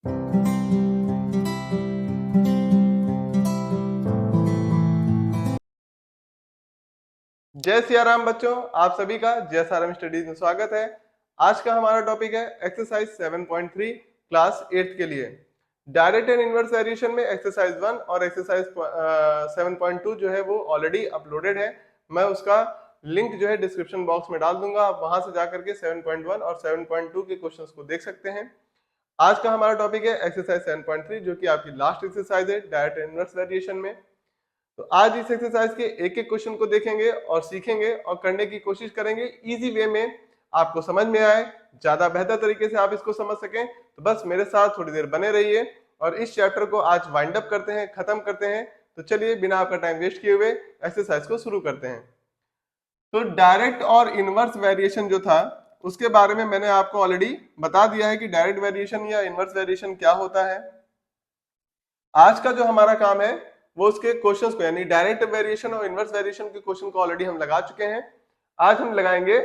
जय सिया राम बच्चों, आप सभी का जय साराम स्टडीज में स्वागत है। आज का हमारा टॉपिक है एक्सरसाइज 7.3 क्लास 8 के लिए। डायरेक्ट एंड इनवर्स वेरिएशन में एक्सरसाइज 1 और एक्सरसाइज 7.2 जो है वो ऑलरेडी अपलोडेड है। मैं उसका लिंक जो है डिस्क्रिप्शन बॉक्स में डाल दूंगा, आप वहां से जाकर के 7.1 और 7.2 के क्वेश्चंस को देख सकते हैं। आज का हमारा टॉपिक है एक्सरसाइज 7.3 जो कि आपकी लास्ट एक्सरसाइज है डायरेक्ट एंड इनवर्स वेरिएशन में। तो आज इस एक्सरसाइज के एक एक क्वेश्चन को देखेंगे और सीखेंगे और करने की कोशिश करेंगे इजी वे में, आपको समझ में आए, ज्यादा बेहतर तरीके से आप इसको समझ सकें। तो बस मेरे साथ थोड़ी देर बने रहिए और इस चैप्टर को आज वाइंड अप करते हैं, खत्म करते हैं। तो चलिए बिना आपका टाइम वेस्ट किए हुए एक्सरसाइज को शुरू करते हैं। तो डायरेक्ट और इनवर्स वेरिएशन जो था उसके बारे में मैंने आपको ऑलरेडी बता दिया है कि डायरेक्ट वेरिएशन या इनवर्स वेरिएशन क्या होता है। आज का जो हमारा काम है वो उसके क्वेश्चंस को, यानी डायरेक्ट वेरिएशन और इनवर्स वेरिएशन के क्वेश्चन को ऑलरेडी हम लगा चुके हैं। आज हम लगाएंगे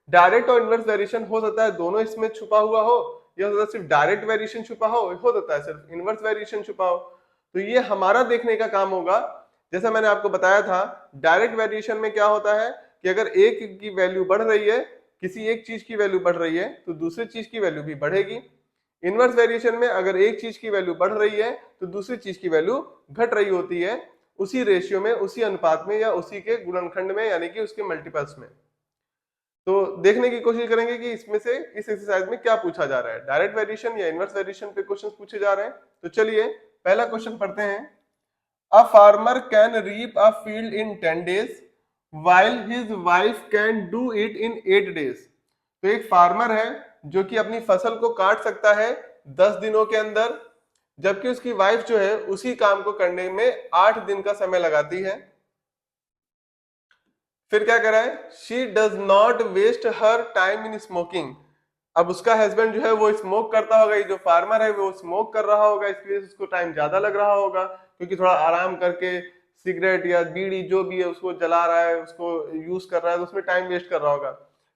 डायरेक्ट और इनवर्स वेरिएशन। हो सकता है दोनों इसमें छुपा हुआ हो, या हो सकता है सिर्फ डायरेक्ट वेरिएशन छुपा हो सकता है सिर्फ इनवर्स वेरिएशन छुपा हो। तो ये हमारा देखने का काम होगा। जैसा मैंने आपको बताया था, डायरेक्ट वेरिएशन में क्या होता है कि अगर एक की वैल्यू बढ़ रही है, किसी एक चीज की वैल्यू बढ़ रही है तो दूसरी चीज की वैल्यू भी बढ़ेगी। इनवर्स वेरिएशन में अगर एक चीज की वैल्यू बढ़ रही है तो दूसरी चीज की वैल्यू घट रही होती है, उसी रेशियो में, उसी अनुपात में या उसी के गुणनखंड में, यानी कि उसके मल्टीपल्स में। तो देखने की कोशिश करेंगे कि इसमें से इस एक्सरसाइज में क्या पूछा जा रहा है, डायरेक्ट वेरिएशन या इनवर्स वेरिएशन पे क्वेश्चंस पूछे जा रहे हैं। तो चलिए पहला क्वेश्चन पढ़ते हैं। A farmer can reap a field in 10 days while his wife can do it in 8 days। तो एक फार्मर है जो कि अपनी फसल को काट सकता है 10 दिनों के अंदर, जबकि उसकी वाइफ जो है उसी काम को करने में 8 दिन का समय लगाती है। फिर क्या करा है, she does not waste her time in smoking. अब उसका हस्बैंड जो है वो स्मोक करता होगा, ये जो फार्मर है वो स्मोक कर रहा होगा, इसलिए उसको टाइम ज्यादा लग रहा होगा, क्योंकि थोड़ा आराम करके सिगरेट या बीड़ी जो भी है उसको जला रहा है, उसको यूज कर रहा है, तो उसमें टाइम वेस्ट कर रहा होगा।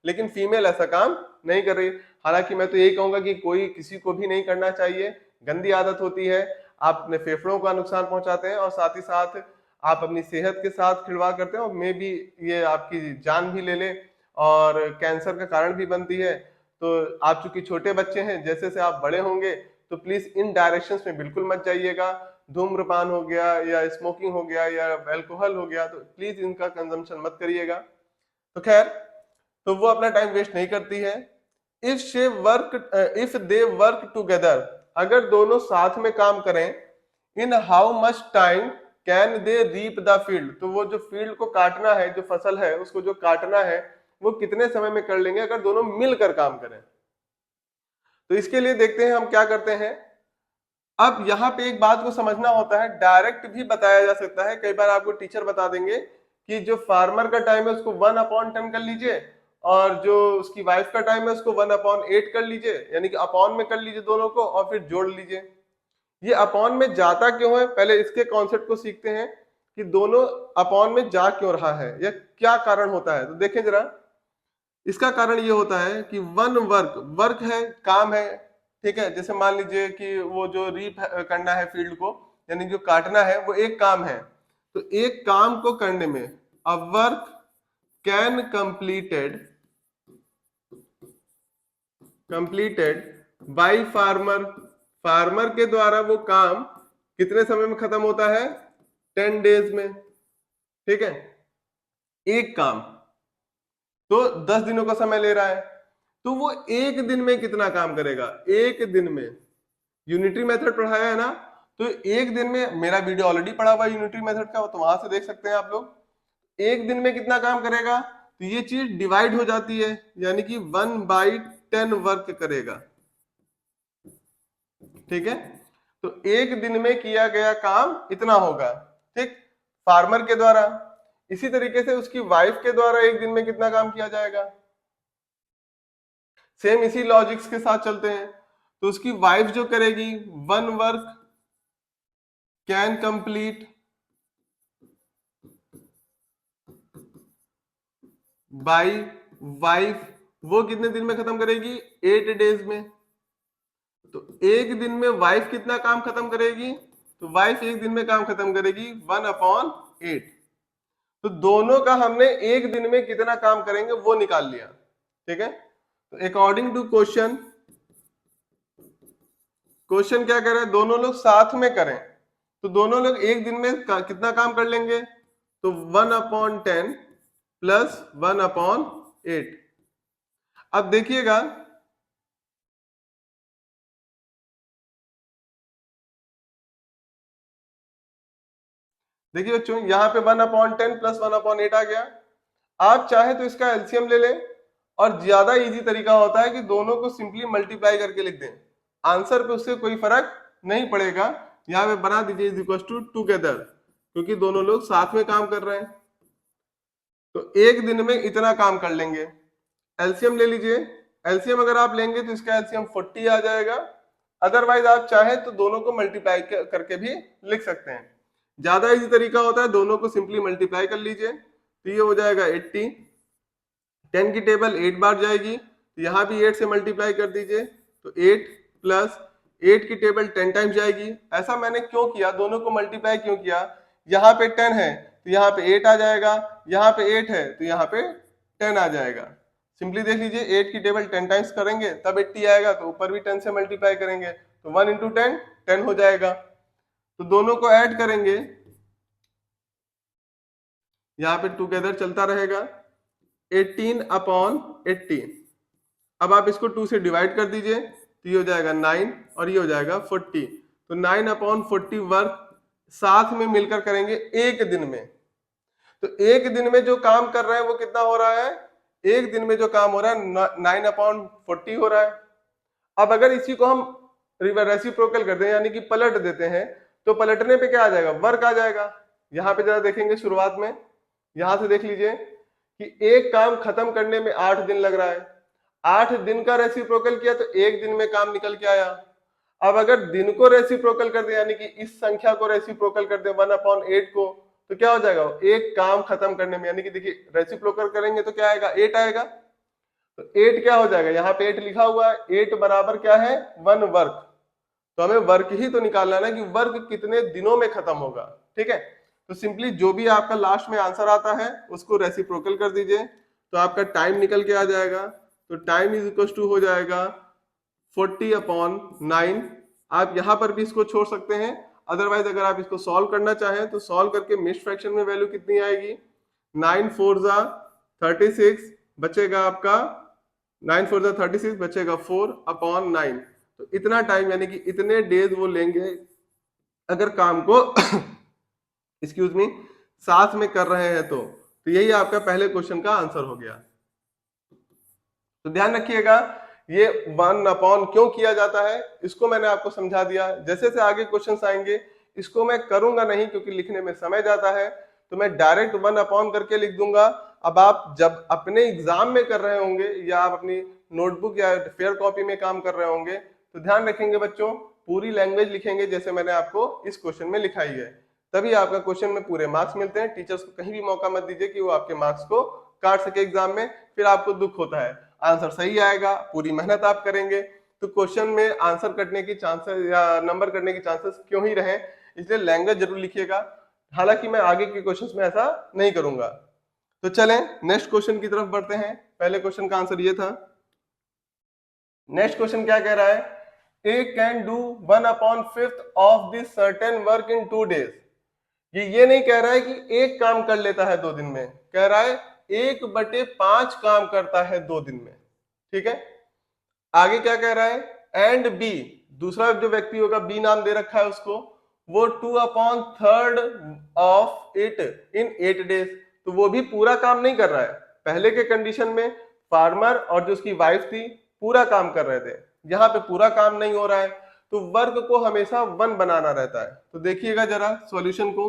लेकिन फीमेल ऐसा काम नहीं कर रही। हालांकि मैं तो यही कहूंगा कि कोई किसी को भी नहीं करना चाहिए, गंदी आदत होती है, आप अपने फेफड़ों का नुकसान पहुंचाते हैं और साथ ही साथ आप अपनी सेहत के साथ खिलवाड़ करते हैं, और मे भी ये आपकी जान भी ले ले और कैंसर का कारण भी बनती है। तो आप चूंकि छोटे बच्चे हैं, जैसे से आप बड़े होंगे तो प्लीज इन डायरेक्शंस में बिल्कुल मत जाइएगा। धूम्रपान हो गया या स्मोकिंग हो गया या अल्कोहल हो गया, तो प्लीज इनका कंजम्पशन मत करिएगा। तो खैर, तो वो अपना टाइम वेस्ट नहीं करती है। इफ दे वर्क टुगेदर, अगर दोनों साथ में काम करें, in how much time can they reap the field, तो वो जो फील्ड को काटना है, जो फसल है उसको जो काटना है, वो कितने समय में कर लेंगे अगर दोनों मिलकर काम करें। तो इसके लिए देखते हैं हम क्या करते हैं। अब यहाँ पे एक बात को समझना होता है, डायरेक्ट भी बताया जा सकता है। कई बार आपको टीचर बता देंगे कि जो फार्मर का टाइम है उसको 1/10 कर लीजिए, और जो उसकी वाइफ का टाइम है उसको 1/8 कर लीजिए, यानी कि अपॉन में कर लीजिए दोनों को और फिर जोड़ लीजिए। ये अपॉन में जाता क्यों है, पहले इसके कॉन्सेप्ट को सीखते हैं कि दोनों अपॉन में जा क्यों रहा है या क्या कारण होता है। तो देखें जरा, इसका कारण ये होता है कि वन वर्क, वर्क है, काम है, ठीक है। जैसे मान लीजिए कि वो जो रीप करना है फील्ड को, यानी जो काटना है, वो एक काम है। तो एक काम को करने में a work can completed by farmer, farmer के द्वारा वो काम कितने समय में खत्म होता है, 10 days में, ठीक है। एक काम तो 10 दिनों का समय ले रहा है, तो वो एक दिन में कितना काम करेगा, एक दिन में। यूनिटरी मेथड पढ़ाया है ना, तो एक दिन में, मेरा वीडियो ऑलरेडी पढ़ा हुआ है यूनिटरी मेथड का, तो वहां से देख सकते हैं आप लोग। एक दिन में कितना काम करेगा, तो ये चीज डिवाइड हो जाती है, यानी कि 1/10 वर्क करेगा, ठीक है। तो एक दिन में किया गया काम इतना होगा, ठीक, फार्मर के द्वारा। इसी तरीके से उसकी वाइफ के द्वारा एक दिन में कितना काम किया जाएगा, सेम इसी लॉजिक्स के साथ चलते हैं। तो उसकी वाइफ जो करेगी, one work can complete bye wife, वो कितने दिन में खत्म करेगी, 8 days में। तो एक दिन में वाइफ कितना काम खत्म करेगी? तो वाइफ एक दिन में काम खत्म करेगी 1/8। तो दोनों का हमने एक दिन में कितना काम करेंगे वो निकाल लिया। ठीक है, तो अकॉर्डिंग टू क्वेश्चन, क्वेश्चन क्या करे, दोनों लोग साथ में करें तो दोनों लोग एक दिन में कितना काम कर लेंगे? तो 1/10 प्लस 1/8। अब देखिएगा, देखिए बच्चों यहाँ पे 1/10 प्लस 1/8 आ गया। आप चाहे तो इसका एलसीएम ले लें, और ज्यादा इजी तरीका होता है कि दोनों को सिंपली मल्टीप्लाई करके लिख दें, आंसर पे उससे कोई फर्क नहीं पड़ेगा। यहाँ पे बना दीजिए इज इक्वल टू टुगेदर, क्योंकि दोनों लोग साथ में काम कर रहे हैं। तो एक दिन में इतना काम कर लेंगे। एलसीएम ले लीजिए, एलसीएम अगर आप लेंगे तो इसका एलसीएम 40 आ जाएगा। अदरवाइज आप चाहे तो दोनों को मल्टीप्लाई करके भी लिख सकते हैं। ज्यादा इजी तरीका होता है दोनों को सिंपली मल्टीप्लाई कर लीजिए, तो ये हो जाएगा 80। 10 की टेबल 8 बार जाएगी, तो यहाँ भी 8 से मल्टीप्लाई कर दीजिए, तो 8 प्लस 8 की टेबल 10 टाइम्स जाएगी। ऐसा मैंने क्यों किया, दोनों को मल्टीप्लाई क्यों किया? यहाँ पे 10 है तो यहाँ पे 8 आ जाएगा, यहाँ पे 8 है तो यहाँ पे 10 आ जाएगा। सिंपली देख लीजिए, 8 की टेबल 10 टाइम्स करेंगे तब 80 आएगा, तो ऊपर भी 10 से मल्टीप्लाई करेंगे तो 1 इंटू 10 10 हो जाएगा। तो दोनों को ऐड करेंगे, यहाँ पे टुगेदर चलता रहेगा 18/80। अब आप इसको 2 से डिवाइड कर दीजिए, तो ये हो जाएगा 9 और ये हो जाएगा 40। तो 9/40 वर्क साथ में मिलकर करेंगे एक दिन में। तो एक दिन में जो काम कर रहे हैं वो कितना हो रहा है? एक दिन में जो काम हो रहा है 9/40 हो रहा है। अब अगर इसी को हम रेसिप्रोकल कर दें, यानी कि पलट देते हैं, तो पलटने पे क्या आ जाएगा? वर्क आ जाएगा। यहाँ पे जरा देखेंगे शुरुआत में, यहां से देख लीजिए कि एक काम खत्म करने में 8 दिन लग रहा है। 8 दिन का रेसिप्रोकल किया तो एक दिन में काम निकल के आया। अब अगर दिन को रेसिप्रोकल कर दे, यानी कि इस संख्या को रेसिप्रोकल कर दे 1/8 को, तो क्या हो जाएगा? एक काम खत्म करने में, यानी कि देखिए रेसिप्रोकल करेंगे तो क्या आएगा? 8 आएगा। तो 8 क्या हो जाएगा? यहाँ पे 8 लिखा हुआ है, 8 बराबर क्या है? 1 वर्क। तो हमें वर्क ही तो निकालना है कि वर्क कितने दिनों में खत्म होगा। ठीक है, तो सिंपली जो भी आपका लास्ट में आंसर आता है उसको रेसिप्रोकल कर दीजिए, तो आपका टाइम निकल के आ जाएगा। तो टाइम इज इक्वल टू हो जाएगा 40/9। आप यहां पर भी इसको छोड़ सकते हैं, अदरवाइज अगर आप इसको सॉल्व करना चाहें तो सॉल्व करके मिक्स्ड फ्रैक्शन में वैल्यू कितनी आएगी? 9 4 जा 36, बचेगा आपका 9 4 जा 36, बचेगा 4/9। तो इतना टाइम, यानी कि इतने डेज वो लेंगे अगर काम को एक्सक्यूज मी साथ में कर रहे हैं। तो यही आपका पहले क्वेश्चन का आंसर हो गया। तो ध्यान रखिएगा, ये 1/, क्यों किया जाता है इसको मैंने आपको समझा दिया। जैसे जैसे आगे क्वेश्चंस आएंगे इसको मैं करूंगा नहीं, क्योंकि लिखने में समय जाता है, तो मैं डायरेक्ट 1/ करके लिख दूंगा। अब आप जब अपने एग्जाम में कर रहे होंगे या आप अपनी नोटबुक या फेयर कॉपी में काम कर रहे होंगे, तो ध्यान रखेंगे बच्चों, पूरी लैंग्वेज लिखेंगे जैसे मैंने आपको इस क्वेश्चन में लिखाई है, तभी आपका क्वेश्चन में पूरे मार्क्स मिलते हैं। टीचर्स को कहीं भी मौका मत दीजिए कि वो आपके मार्क्स को काट सके एग्जाम में, फिर आपको दुख होता है। आंसर सही आएगा, पूरी मेहनत आप करेंगे, तो क्वेश्चन में आंसर कटने की चांसेस या नंबर कटने की चांसेस क्यों ही रहे, इसलिए लैंग्वेज जरूर लिखिएगा। हालांकि मैं आगे के क्वेश्चंस में ऐसा नहीं करूंगा। तो चलें नेक्स्ट क्वेश्चन की तरफ बढ़ते हैं। पहले क्वेश्चन का आंसर ये था। नेक्स्ट क्वेश्चन क्या कह रहा है? A can do 1/5 of this certain work in 2 days। ये नहीं कह रहा है कि एक काम कर लेता है 2 दिन में, कह रहा है 1/5 काम करता है 2 दिन में। ठीक है, आगे क्या कह रहा है? एंड बी, दूसरा जो व्यक्ति होगा, बी नाम दे रखा है उसको, वो 2/3 ऑफ इट इन 8 days। तो वो भी पूरा काम नहीं कर रहा है। पहले के कंडीशन में फार्मर और जो उसकी वाइफ थी पूरा काम कर रहे थे, यहाँ पे पूरा काम नहीं हो रहा है, तो वर्क को हमेशा 1 बनाना रहता है। तो देखिएगा जरा सॉल्यूशन को,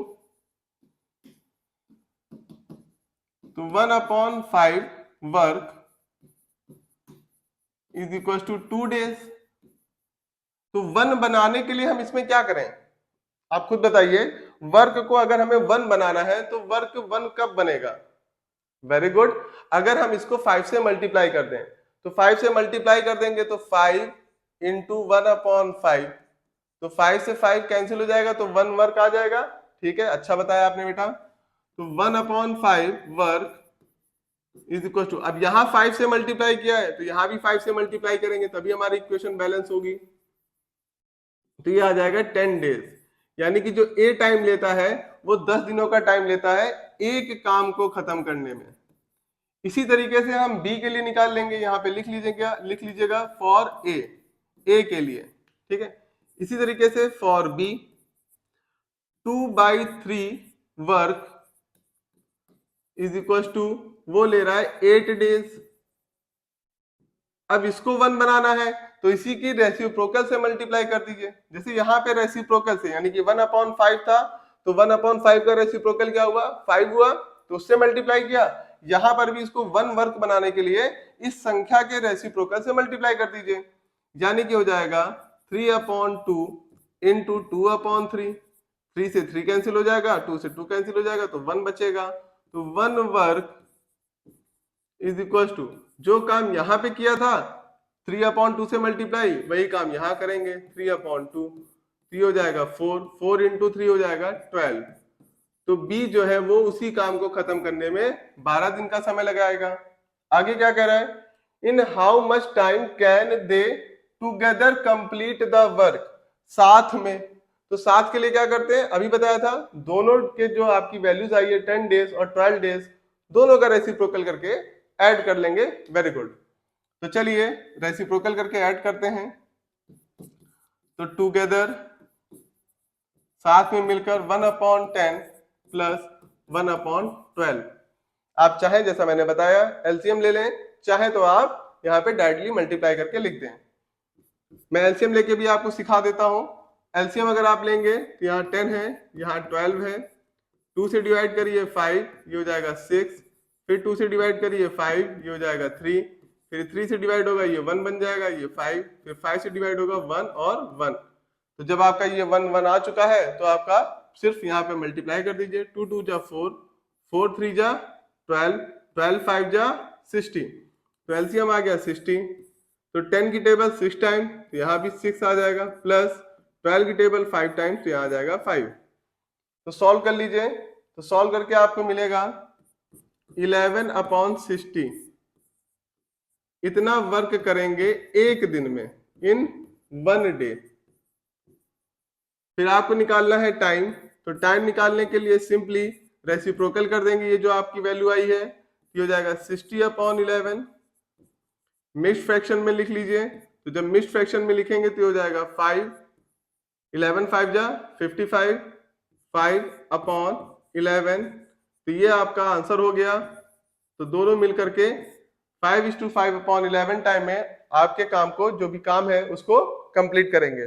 तो 1/5 work is equal to 2 days। तो 1 बनाने के लिए हम इसमें क्या करें, आप खुद बताइए। वर्क को अगर हमें 1 बनाना है तो वर्क 1 कब बनेगा? वेरी गुड, अगर हम इसको 5 से मल्टीप्लाई कर दें, तो 5 से मल्टीप्लाई कर देंगे तो 5 इंटू 1/5, तो 5 से 5 कैंसिल हो जाएगा तो 1 वर्क आ जाएगा। ठीक है, अच्छा बताया आपने बेटा। तो 1/5 वर्क इज इक्वल टू, अब यहाँ 5 से मल्टीप्लाई किया है तो यहाँ भी 5 से मल्टीप्लाई करेंगे तभी हमारी इक्वेशन बैलेंस होगी। तो ये आ जाएगा 10 डेज, यानी कि जो ए टाइम लेता है वो 10 दिनों का टाइम लेता है एक काम को खत्म करने में। इसी तरीके से हम बी के लिए निकाल लेंगे, यहाँ पे लिख लीजिएगा फॉर ए के लिए। ठीक है, इसी तरीके से for B 2/3 work is equal to, वो ले रहा है 8 डेज। अब इसको 1 बनाना है तो इसी की रेसिप्रोकल से मल्टीप्लाई कर दीजिए। जैसे यहाँ पे रेसिप्रोकल से, यानी कि 1/5 था तो 1/5 का रेसिप्रोकल क्या हुआ, 5 हुआ, तो उससे मल्टीप्लाई किया। यहाँ पर भी इसको 1 वर्क बनाने के लिए इस संख्या के रेसिप्रोकल से मल्टीप्लाई कर दीजिए, यानी कि हो जाएगा 3/2 इंटू 2/3। 3 से 3 कैंसिल हो जाएगा, 2 से 2 कैंसिल हो जाएगा तो 1 बचेगा। तो 1 वर्क इज इक्वल टू, जो काम यहाँ पे किया था 3/2 से मल्टीप्लाई, वही काम यहाँ करेंगे 3/2। 3 हो जाएगा 4, 4 इंटू 3 हो जाएगा 12। तो बी जो है वो उसी काम को खत्म करने में 12 दिन का समय लगाएगा। आगे क्या कह रहा है, इन how much time can they together complete the work, साथ में। तो साथ के लिए क्या करते हैं, अभी बताया था, दोनों के जो आपकी वैल्यूज आई है 10 डेज और 12 डेज, दोनों का रेसिप्रोकल करके ऐड कर लेंगे। Very good. तो चलिए रेसिप्रोकल करके ऐड करते हैं। तो टुगेदर, साथ में मिलकर 1/10 प्लस 1/12। आप चाहे जैसा मैंने बताया एलसीएम ले लें, चाहे तो आप यहाँ पे डायरेक्टली मल्टीप्लाई करके लिख दें। मैं एलसीएम लेके भी आपको सिखा देता हूँ। एलसीएम अगर आप लेंगे तो यहाँ 10 है, यहाँ 12 है, 2 से डिवाइड करिए 5, ये हो जाएगा 6, फिर 2 से डिवाइड करिए 5, ये हो जाएगा 3, फिर 3 से डिवाइड होगा ये 1 बन जाएगा, ये 5, फिर 5 से डिवाइड होगा 1 और 1। तो जब आपका ये 1 1 आ चुका है तो आपका सिर्फ यहाँ पे मल्टीप्लाई कर दीजिए। 2 2 जा 4, 4 3 जा 12, 12 5 जा 60, तो एलसीएम आ गया 60। तो 10 की टेबल 6 टाइम तो यहाँ भी 6 आ जाएगा, प्लस 12 की टेबल 5 टाइम्स तो यहाँ आ जाएगा 5। तो सॉल्व कर लीजिए, तो सॉल्व करके आपको मिलेगा 11/60। इतना वर्क करेंगे एक दिन में, इन 1 डे। फिर आपको निकालना है टाइम, तो टाइम निकालने के लिए सिंपली रेसिप्रोकल कर देंगे। ये जो आपकी वैल्यू आई है ये हो जाएगा 60/11। मिक्स्ड फ्रैक्शन में लिख लीजिए, तो जब मिक्स्ड फ्रैक्शन में लिखेंगे तो हो जाएगा 5, 11 5 जा 55, 5/11। तो ये आपका आंसर हो गया। तो दोनों मिलकर के 5:5/11 टाइम में आपके काम को, जो भी काम है उसको कंप्लीट करेंगे।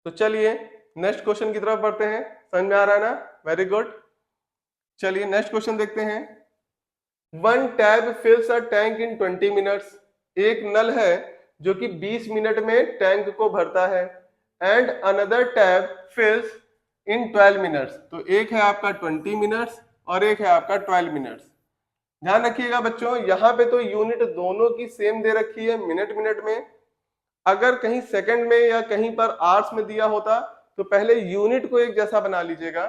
तो चलिए नेक्स्ट क्वेश्चन की तरफ बढ़ते हैं। समझ में आ रहा है ना, वेरी गुड। चलिए नेक्स्ट क्वेश्चन देखते हैं। 1 tap fills a tank in 20 minutes, एक नल है जो कि 20 मिनट में टैंक को भरता है। And another tap fills in 12 minutes, तो एक है आपका 20 मिनट्स और एक है आपका 12 मिनट्स। ध्यान रखिएगा बच्चों, यहाँ पे तो यूनिट दोनों की सेम दे रखी है मिनट मिनट में। अगर कहीं सेकंड में या कहीं पर आवर्स में दिया होता तो पहले यूनिट को एक जैसा बना लीजिएगा।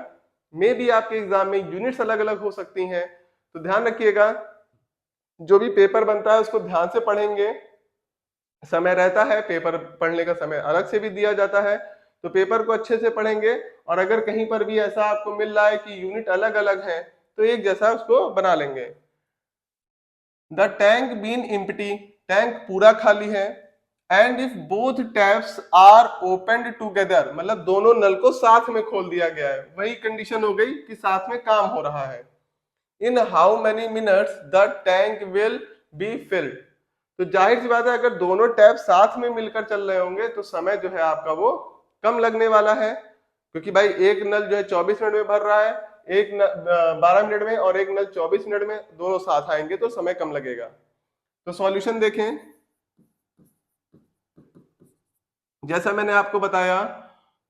मे भी आपके एग्जाम में यूनिट्स अलग अलग हो सकती हैं, तो ध्यान रखिएगा जो भी पेपर बनता है उसको ध्यान से पढ़ेंगे। समय रहता है, पेपर पढ़ने का समय अलग से भी दिया जाता है, तो पेपर को अच्छे से पढ़ेंगे। और अगर कहीं पर भी ऐसा आपको मिल रहा है कि यूनिट अलग अलग है तो एक जैसा उसको बना लेंगे। The tank been empty, tank पूरा खाली है। And if both taps are opened together, मतलब दोनों नल को साथ में खोल दिया गया है, वही कंडीशन हो गई कि साथ में काम हो रहा है। In how many minutes the tank will be filled, तो जाहिर सी बात है अगर दोनों टैप साथ में मिलकर चल रहे होंगे तो समय जो है आपका वो कम लगने वाला है, क्योंकि भाई एक नल जो है 24 मिनट में भर रहा है, एक 12 मिनट में, और एक नल 24 मिनट में, दोनों साथ आएंगे तो समय कम लगेगा। तो सॉल्यूशन देखें, जैसा मैंने आपको बताया,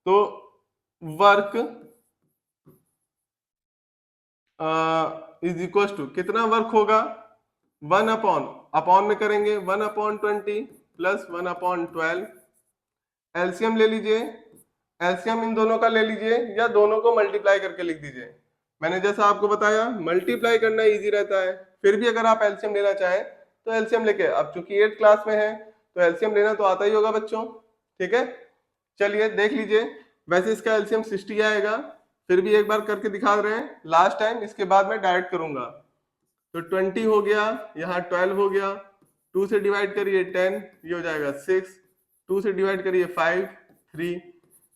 तो वर्क इज इक्वल टू कितना वर्क होगा, 1 अपॉन में करेंगे 1/20 प्लस 1/12। एलसीएम ले लीजिए, एलसीएम इन दोनों का ले लीजिए या दोनों को मल्टीप्लाई करके लिख दीजिए। मैंने जैसा आपको बताया मल्टीप्लाई करना इजी रहता है, फिर भी अगर आप एलसीएम लेना चाहें तो एलसीएम लेके, अब चूंकि 8th क्लास में है तो एलसीएम लेना तो आता ही होगा बच्चों, ठीक है। चलिए देख लीजिए, वैसे इसका एलसीएम 60 आएगा, फिर भी एक बार करके दिखा रहे हैं लास्ट टाइम, इसके बाद मैं डायरेक्ट करूंगा। तो 20 हो गया, यहाँ 12 हो गया, 2 से डिवाइड करिए 10, ये हो जाएगा 6, 2 से डिवाइड करिए 5, 3,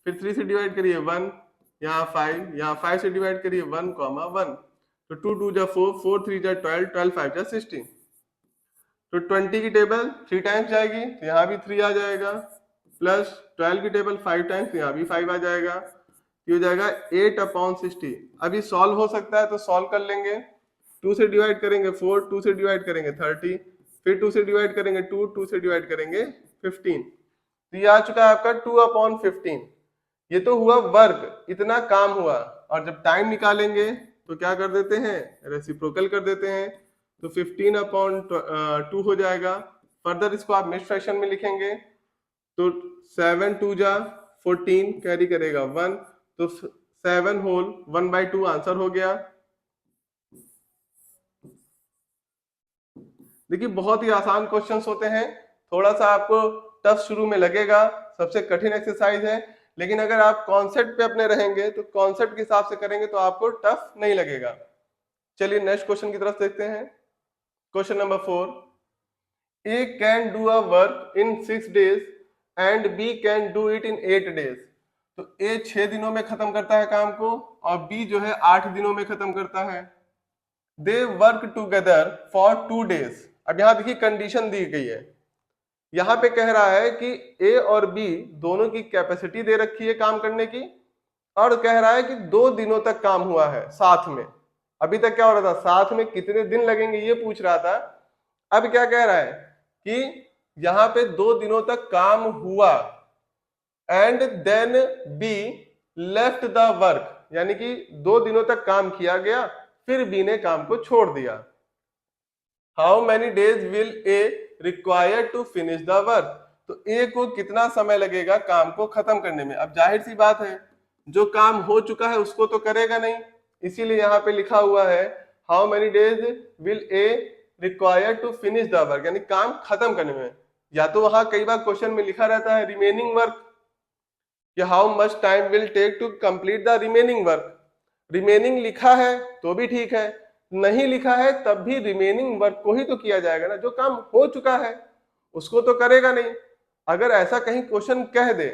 फिर 3 से डिवाइड करिए 1, यहाँ 5, यहाँ 5 से डिवाइड करिए 1, 1, तो 2 2 जा 4, 4 3 जा 12, 12 5 जा 16। तो 20 की टेबल 3 टाइम्स जाएगी तो यहाँ भी 3 आ जाएगा, प्लस 12 की टेबल 5 टाइम्स तो यहाँ भी 5 आ जाएगा, ये हो जाएगा 8/60। अभी सॉल्व हो सकता है तो सॉल्व कर लेंगे। 2 से डिवाइड करेंगे 4, 2 से डिवाइड करेंगे 30, फिर 2 से डिवाइड करेंगे 2, 2 से डिवाइड करेंगे 15, तो ये आ चुका है आपका 2/15। ये तो हुआ वर्क, इतना काम हुआ, और जब टाइम निकालेंगे तो क्या कर देते हैं, रेसिप्रोकल कर देते हैं, तो 15/2 हो जाएगा। फर्दर इसको आप मिक्स फ्रैक्शन में लिखेंगे तो 7 2 जा 14 कैरी करेगा 1, तो 7 होल 1/2 आंसर हो गया। देखिए बहुत ही आसान क्वेश्चंस होते हैं, थोड़ा सा आपको टफ शुरू में लगेगा, सबसे कठिन एक्सरसाइज है, लेकिन अगर आप कॉन्सेप्ट पे अपने रहेंगे तो कॉन्सेप्ट के हिसाब से करेंगे तो आपको टफ नहीं लगेगा। चलिए नेक्स्ट क्वेश्चन की तरफ देखते हैं। Question number 4, A can do a work in 6 days and B can do it in 8 days। तो ए 6 दिनों में खत्म करता है काम को और बी जो है 8 दिनों में खत्म करता है। दे वर्क टूगेदर फॉर 2 days। अब यहाँ देखिए कंडीशन दी गई है, यहाँ पे कह रहा है कि ए और बी दोनों की कैपेसिटी दे रखी है काम करने की, और कह रहा है कि 2 दिनों तक काम हुआ है साथ में। अभी तक क्या हो रहा था, साथ में कितने दिन लगेंगे ये पूछ रहा था। अब क्या कह रहा है कि यहाँ पे 2 दिनों तक काम हुआ, and then B left the work, यानी कि 2 दिनों तक काम किया गया फिर बी ने काम को छोड़ दिया। How many days will A require to finish the work. तो ए को कितना समय लगेगा काम को खत्म करने में। अब जाहिर सी बात है जो काम हो चुका है उसको तो करेगा नहीं, इसीलिए यहाँ पे लिखा हुआ है how many days will A require to finish the work, यानी काम खत्म करने में। या तो वहां कई बार क्वेश्चन में लिखा रहता है रिमेनिंग वर्क, कि how much time will take to complete the remaining work. Remaining लिखा है तो भी ठीक है, नहीं लिखा है तब भी रिमेनिंग वर्क को ही तो किया जाएगा ना, जो काम हो चुका है उसको तो करेगा नहीं। अगर ऐसा कहीं क्वेश्चन कह दे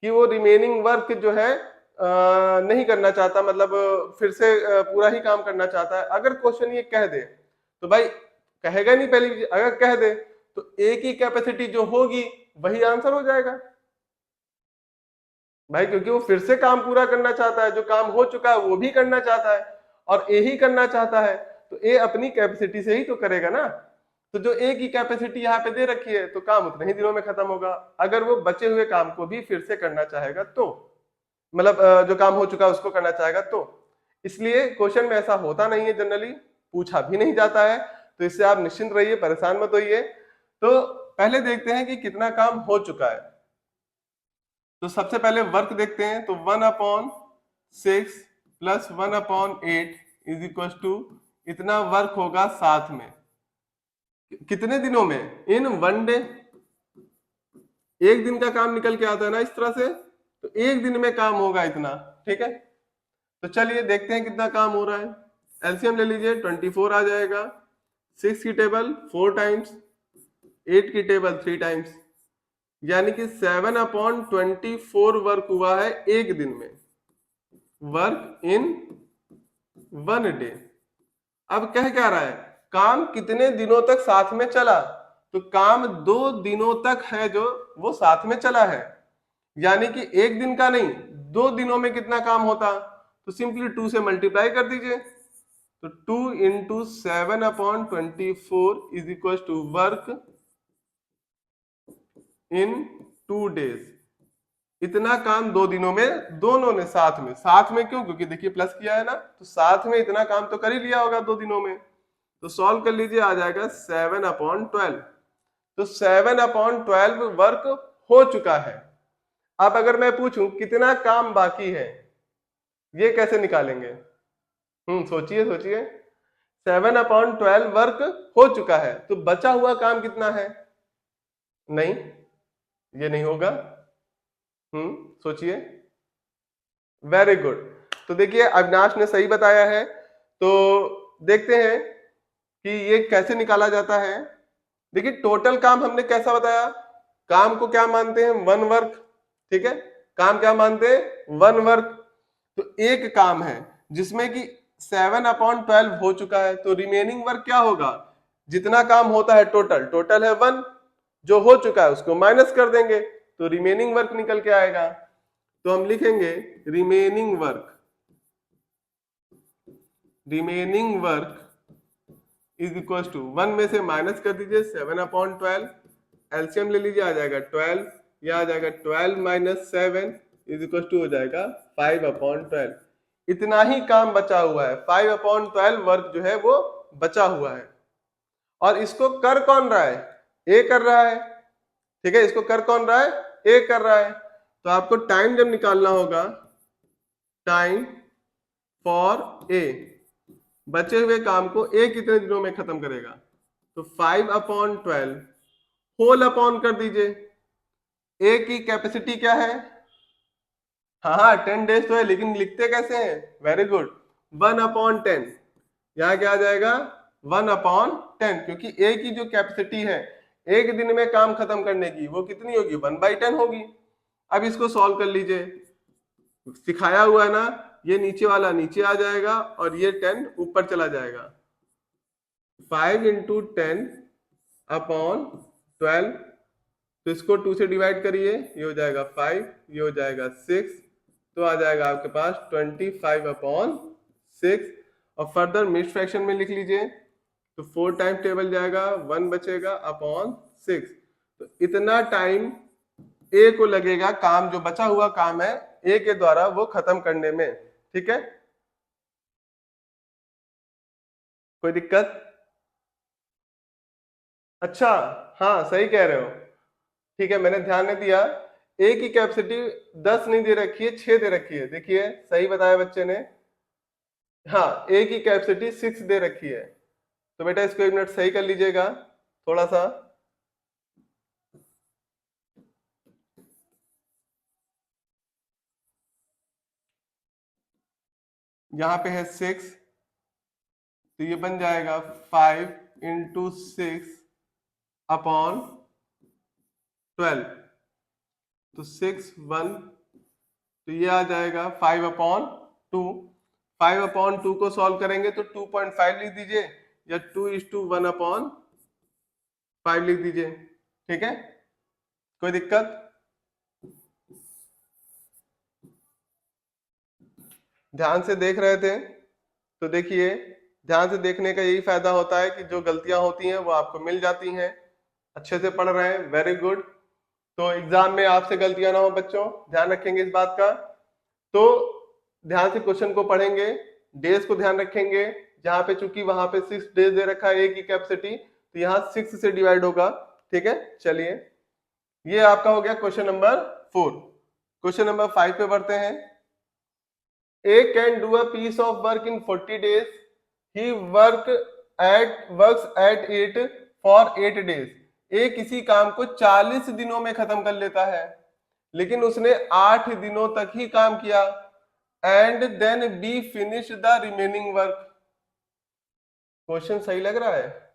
कि वो रिमेनिंग वर्क जो है नहीं करना चाहता, मतलब फिर से पूरा ही काम करना चाहता है, अगर क्वेश्चन ये कह दे तो भाई कहेगा नहीं पहले, अगर कह दे तो एक ही कैपेसिटी जो होगी वही आंसर हो जाएगा भाई, क्योंकि वो फिर से काम पूरा करना चाहता है, जो काम हो चुका है वो भी करना चाहता है और ए ही करना चाहता है, तो ए अपनी कैपेसिटी से ही तो करेगा ना। तो जो ए की कैपेसिटी यहाँ पे दे रखी है तो काम उतने ही दिनों में खत्म होगा। अगर वो बचे हुए काम को भी फिर से करना चाहेगा तो, मतलब जो काम हो चुका है उसको करना चाहेगा तो, इसलिए क्वेश्चन में ऐसा होता नहीं है, जनरली पूछा भी नहीं जाता है, तो इससे आप निश्चिंत रहिए, परेशान मत होइए। तो पहले देखते हैं कि कितना काम हो चुका है। तो सबसे पहले वर्क देखते हैं, तो 1/6 प्लस 1/8 इज इक्वल टू इतना वर्क होगा साथ में, कितने दिनों में, इन 1 डे। एक दिन का काम निकल के आता है ना इस तरह से, तो एक दिन में काम होगा इतना, ठीक है। तो चलिए देखते हैं कितना काम हो रहा है। एलसीएम ले लीजिए, 24 आ जाएगा, 6 की टेबल 4 टाइम्स, 8 की टेबल 3 टाइम्स, यानी कि 7/24 वर्क हुआ है एक दिन में, वर्क इन 1 डे। अब कह क्या रहा है, काम कितने दिनों तक साथ में चला, तो काम 2 दिनों तक है जो वो साथ में चला है, यानी कि एक दिन का नहीं, 2 दिनों में कितना काम होता, तो सिंपली 2 से मल्टीप्लाई कर दीजिए, तो 2 into 7/24 is equal to work in 2 days. इतना काम 2 दिनों में दोनों ने साथ में, साथ में क्यों, क्योंकि देखिए प्लस किया है ना, तो साथ में इतना काम तो कर ही लिया होगा 2 दिनों में। तो सॉल्व कर लीजिए, आ जाएगा 7/12। तो 7/12 वर्क हो चुका है। अब अगर मैं पूछूं कितना काम बाकी है, ये कैसे निकालेंगे? सोचिए सोचिए। 7/12 वर्क हो चुका है, तो बचा हुआ काम कितना है? नहीं, ये नहीं होगा। सोचिए। Very good. तो देखिए अविनाश ने सही बताया है। तो देखते हैं कि ये कैसे निकाला जाता है। देखिए टोटल काम हमने कैसा बताया, काम को क्या मानते हैं? One work. ठीक है, काम क्या मानते हैं? One work. तो एक काम है जिसमें कि 7/12 हो चुका है, तो रिमेनिंग वर्क क्या होगा? जितना काम होता है टोटल, टोटल है 1, जो हो चुका है उसको माइनस कर देंगे तो रिमेनिंग वर्क निकल के आएगा। तो हम लिखेंगे remaining work, remaining work is equal to 1 में से माइनस कर दीजिए 7/12, एलसीएम ले लीजिए, आ जाएगा 12, यह आ जाएगा 12 माइनस 7 इज इक्वल टू हो जाएगा 5/12। इतना ही काम बचा हुआ है, 5/12 वर्क जो है वो बचा हुआ है। और इसको कर कौन रहा है? ए कर रहा है। ठीक है, इसको कर कौन रहा है? ए कर रहा है। तो आपको टाइम जब निकालना होगा, टाइम फॉर ए, बचे हुए काम को ए कितने दिनों में खत्म करेगा? तो 5/12 होल अपॉन कर दीजिए। ए की कैपेसिटी क्या है? हाँ 10 डेज तो है, लेकिन लिखते कैसे हैं? Very good, 1/10। यहाँ क्या आ जाएगा? 1/10, क्योंकि ए की जो कैपेसिटी है एक दिन में काम खत्म करने की, वो कितनी होगी? 1/10 होगी। अब इसको सॉल्व कर लीजिए, सिखाया हुआ है ना, ये नीचे वाला नीचे आ जाएगा और ये 10 ऊपर चला जाएगा। 5 × 10/12, तो इसको 2 से डिवाइड करिए, ये हो जाएगा 5, ये हो जाएगा 6, तो आ जाएगा आपके पास 25/6। और फर्दर मिड फ्रैक्शन में लिख लीजिए, तो 4 टाइम टेबल जाएगा, 1 बचेगा अपॉन 6। तो इतना टाइम ए को लगेगा, काम जो बचा हुआ काम है ए के द्वारा वो खत्म करने में। ठीक है, कोई दिक्कत? अच्छा, हाँ सही कह रहे हो। ठीक है, मैंने ध्यान नहीं दिया। ए की कैपेसिटी 10 नहीं दे रखी है, 6 दे रखी है। देखिए सही बताया बच्चे ने। हाँ, ए की कैपेसिटी 6 दे रखी है। तो बेटा इसको 1 मिनट सही कर लीजिएगा थोड़ा सा। यहाँ पे है 6, तो ये बन जाएगा 5 × 6/12। तो 6 1, तो ये आ जाएगा 5/2। 5/2 को सॉल्व करेंगे तो 2.5 लिख दीजिए, या 2:1/5 लिख दीजिए। ठीक है, कोई दिक्कत? ध्यान से देख रहे थे? तो देखिए ध्यान से देखने का यही फायदा होता है कि जो गलतियां होती हैं वो आपको मिल जाती हैं। अच्छे से पढ़ रहे हैं, वेरी गुड। तो एग्जाम में आपसे गलतियां ना हो बच्चों, ध्यान रखेंगे इस बात का। तो ध्यान से क्वेश्चन को पढ़ेंगे, डेज को ध्यान रखेंगे। जहां पे चूंकि वहां पे 6 डेज दे रखा है ए की कैपेसिटी, तो यहाँ 6 से डिवाइड होगा। ठीक है, चलिए ये आपका हो गया क्वेश्चन नंबर 4। क्वेश्चन नंबर 5 पे बढ़ते हैं। A can do a piece of work in 40 days. He works at it for 8 days. A किसी काम को 40 दिनों में खत्म कर लेता है, लेकिन उसने 8 दिनों तक ही काम किया। And then B finished the remaining work. Question सही लग रहा है?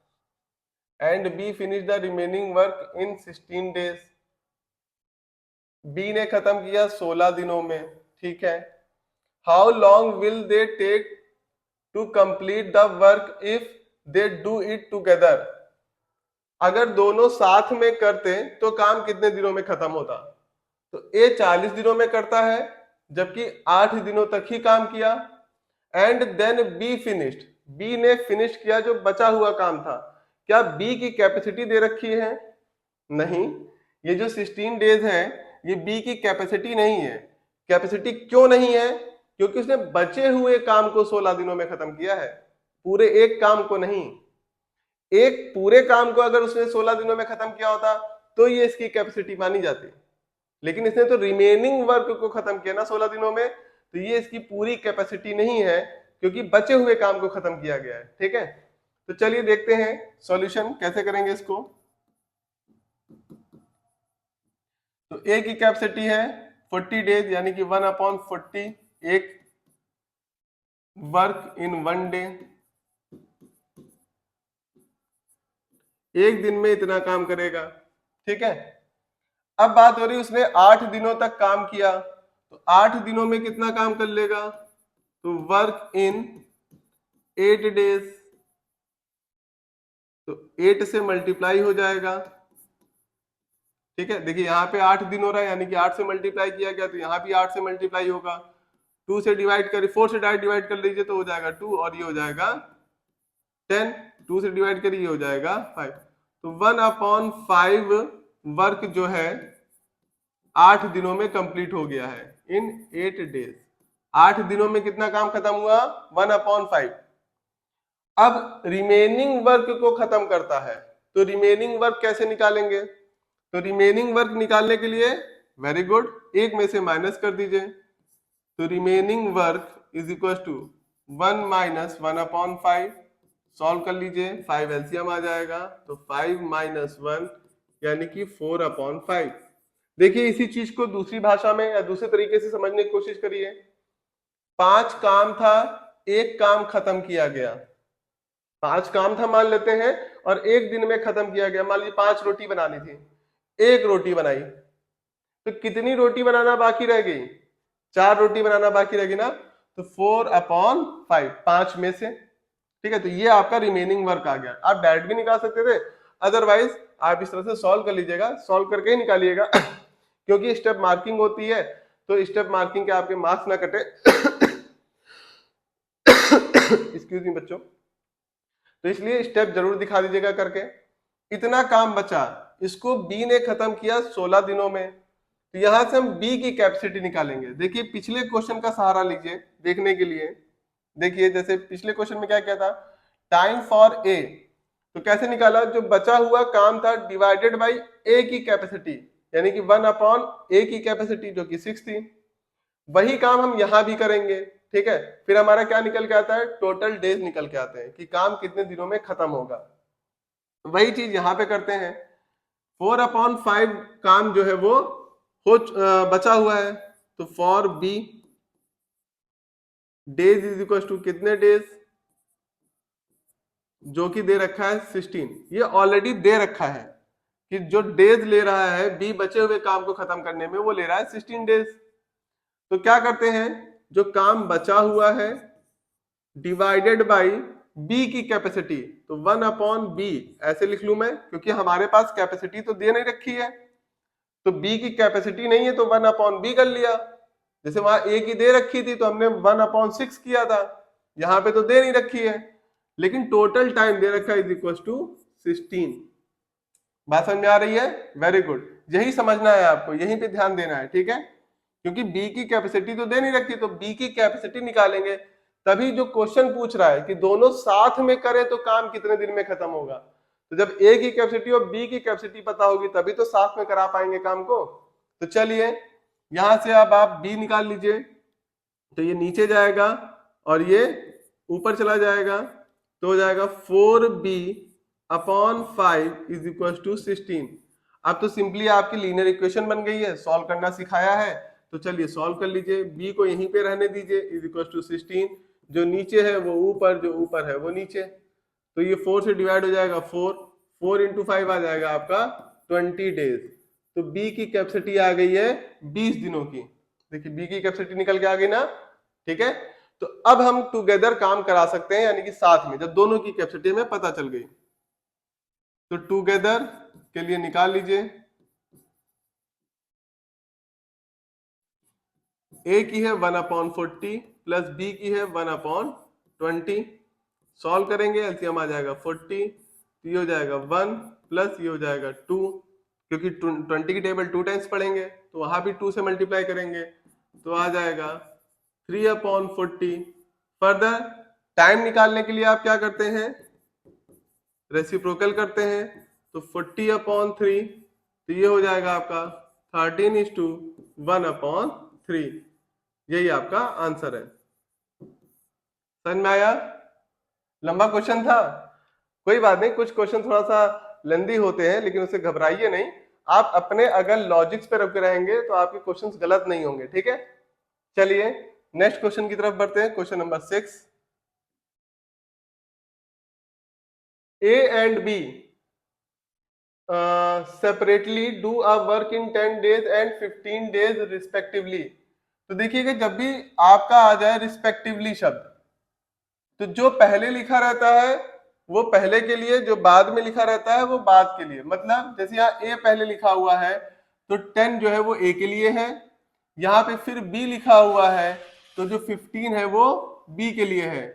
And B finished the remaining work in 16 days. B ने खत्म किया 16 दिनों में। ठीक है, how long will they take to complete the work if they do it together? अगर दोनों साथ में करते तो काम कितने दिनों में खत्म होता? तो ए 40 दिनों में करता है, जबकि 8 दिनों तक ही काम किया। And then B finished, B ने फिनिश किया जो बचा हुआ काम था। क्या बी की कैपेसिटी दे रखी है? नहीं, ये जो 16 डेज है ये बी की कैपेसिटी नहीं है। कैपेसिटी क्यों नहीं है? क्योंकि उसने बचे हुए काम को 16 दिनों में खत्म किया है, पूरे एक काम को नहीं। एक पूरे काम को अगर उसने 16 दिनों में खत्म किया होता तो ये इसकी कैपेसिटी मानी जाती, लेकिन इसने तो रिमेनिंग वर्क को खत्म किया ना 16 दिनों में, तो ये इसकी पूरी कैपेसिटी नहीं है, क्योंकि बचे हुए काम को खत्म किया गया है। ठीक है, तो चलिए देखते हैं सॉल्यूशन कैसे करेंगे इसको। तो ए की कैपेसिटी है 40 डेज, यानी कि 1/40, एक वर्क इन 1 डे, एक दिन में इतना काम करेगा। ठीक है, अब बात हो रही उसने 8 दिनों तक काम किया, तो 8 दिनों में कितना काम कर लेगा, तो वर्क इन 8 डेज, तो 8 से मल्टीप्लाई हो जाएगा। ठीक है, देखिए यहाँ पे 8 दिन हो रहा है, यानी कि 8 से मल्टीप्लाई किया गया, तो यहाँ भी 8 से मल्टीप्लाई होगा। 2 से डिवाइड करिए, 4 से डायरेक्ट डिवाइड कर लीजिए तो हो जाएगा 2, और ये हो जाएगा 10, 2 से डिवाइड करिए ये हो जाएगा 5। तो 1/5 वर्क जो है 8 दिनों में कंप्लीट हो गया है, इन 8 डेज। 8 दिनों में कितना काम खत्म हुआ, 1/5। अब रिमेनिंग वर्क को खत्म करता है, तो रिमेनिंग वर्क कैसे निकालेंगे, तो रिमेनिंग वर्क निकालने के लिए वेरी गुड, एक में से माइनस कर दीजिए, तो remaining work is equal to 1 minus 1/5, solve कर लीजिए, 5 एलसीएम आ जाएगा, तो 5 माइनस 1 यानी कि 4/5। देखिए इसी चीज को दूसरी भाषा में या दूसरे तरीके से समझने की कोशिश करिए। 5 काम था, एक काम खत्म किया गया, 5 काम था मान लेते हैं, और एक दिन में खत्म किया गया। मान लीजिए 5 रोटी बनानी थी, एक रोटी बनाई, तो कितनी रोटी बनाना बाकी रह गई, 4 रोटी बनाना बाकी रहेगी ना, तो 4/5, 5 में से। ठीक है, तो ये आपका रिमेनिंग वर्क आ गया। आप डायरेक्ट भी निकाल सकते थे, अदरवाइज आप इस तरह से सॉल्व कर लीजिएगा, सॉल्व करके ही निकालिएगा क्योंकि स्टेप मार्किंग होती है, तो स्टेप मार्किंग के आपके मार्क्स ना कटे एक्सक्यूज मी बच्चों, तो इसलिए स्टेप जरूर दिखा दीजिएगा करके। इतना काम बचा, इसको बी ने खत्म किया 16 दिनों में, तो यहां से हम बी की कैपेसिटी निकालेंगे। देखिए पिछले क्वेश्चन का सहारा लीजिए देखने के लिए। देखिए जैसे पिछले क्वेश्चन में क्या क्या था, टाइम फॉर ए, तो कैसे निकाला, जो बचा हुआ काम था डिवाइडेड बाई ए की कैपेसिटी, यानी कि 1/a की कैपेसिटी जो कि 6 थी। वही काम हम यहां भी करेंगे। ठीक है, फिर हमारा क्या निकल के आता है, टोटल डेज निकल के आते हैं कि काम कितने दिनों में खत्म होगा। वही चीज यहां पे करते हैं, 4/5 काम जो है वो बचा हुआ है, तो for B days is equal to कितने डेज, जो कि दे रखा है 16, ये ऑलरेडी दे रखा है कि जो डेज ले रहा है बी बचे हुए काम को खत्म करने में, वो ले रहा है 16 डेज। तो क्या करते हैं, जो काम बचा हुआ है डिवाइडेड बाई बी की कैपेसिटी, तो 1/b ऐसे लिख लू मैं, क्योंकि हमारे पास कैपेसिटी तो दे नहीं रखी है, तो बी की कैपेसिटी नहीं है तो 1/b कर लिया। जैसे वहां ए की दे रखी थी तो हमने 1/6 किया था, यहां पे तो दे नहीं रखी है, लेकिन टोटल टाइम दे रखा है इज इक्वल टू 16। बात समझ में आ रही है, वेरी गुड, यही समझना है आपको, यहीं पे ध्यान देना है। ठीक है, क्योंकि बी की कैपेसिटी तो दे नहीं रखी, तो बी की कैपेसिटी निकालेंगे, तभी जो क्वेश्चन पूछ रहा है कि दोनों साथ में करें तो काम कितने दिन में खत्म होगा, तो जब ए की कैपेसिटी और बी की कैपेसिटी पता होगी तभी तो साथ में करा पाएंगे काम को। तो चलिए यहां से अब आप बी निकाल लीजिए, तो ये नीचे जाएगा और ये ऊपर चला जाएगा, तो हो जाएगा 4b/5 इज इक्वल टू 16। अब तो सिंपली आपकी लीनियर इक्वेशन बन गई है, सॉल्व करना सिखाया है, तो चलिए सॉल्व कर लीजिए। b को यहीं पे रहने दीजिए, इज इक्वल टू 16, जो नीचे है वो ऊपर, जो ऊपर है वो नीचे, तो ये 4 से डिवाइड हो जाएगा 4, 4 इंटू 5 आ जाएगा आपका 20 डेज। तो b की कैपेसिटी आ गई है 20 दिनों की। देखिए b की कैपेसिटी निकल के आ गई ना। ठीक है, तो अब हम टुगेदर काम करा सकते हैं, यानी कि साथ में, जब दोनों की कैपेसिटी हमें पता चल गई, तो टुगेदर के लिए निकाल लीजिए। ए की है 1/40 प्लस बी की है 1/20, सॉल्व करेंगे एलसीएम आ जाएगा 40, तो ये हो जाएगा 1 प्लस ये हो जाएगा 2, क्योंकि 20 की टेबल 2 टाइम्स पढ़ेंगे तो वहां भी 2 से मल्टीप्लाई करेंगे, तो आ जाएगा 3/40। फर्दर टाइम निकालने के लिए आप क्या करते हैं, रेसिप्रोकल करते हैं तो 40/3, तो ये हो जाएगा आपका 13:1/3। यही आपका आंसर है। समझ में आया? लंबा क्वेश्चन था, कोई बात नहीं, कुछ क्वेश्चन थोड़ा सा लेंदी होते हैं, लेकिन उससे घबराइए नहीं। आप अपने अगर लॉजिक्स पे रखे रहेंगे तो आपके क्वेश्चंस गलत नहीं होंगे, ठीक है। चलिए नेक्स्ट क्वेश्चन की तरफ बढ़ते हैं। Question number 6, A and B separately do a work in 10 days and 15 days respectively. तो देखिएगा जब भी आपका आ जाए रिस्पेक्टिवली शब्द, तो जो पहले लिखा रहता है वो पहले के लिए, जो बाद में लिखा रहता है वो बाद के लिए। मतलब जैसे यहाँ ए पहले लिखा हुआ है तो 10 जो है वो ए के लिए है, यहाँ पे फिर बी लिखा हुआ है तो जो 15 है वो बी के लिए है।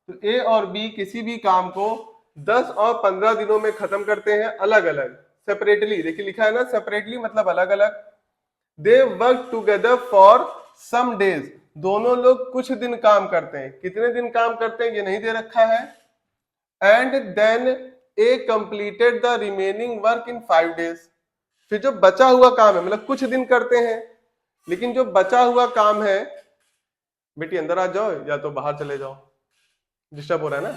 तो ए और बी किसी भी काम को 10 और 15 दिनों में खत्म करते हैं, अलग अलग, सेपरेटली। देखिए लिखा है ना सेपरेटली, मतलब अलग अलग। They work together for some days, दोनों लोग कुछ दिन काम करते हैं। कितने दिन काम करते हैं ये नहीं दे रखा है। And then A completed the remaining work in 5 days। फिर जो बचा हुआ काम है, मतलब कुछ दिन करते हैं लेकिन जो बचा हुआ काम है, बेटी अंदर आ जाओ या तो बाहर चले जाओ, डिस्टर्ब हो रहा है ना।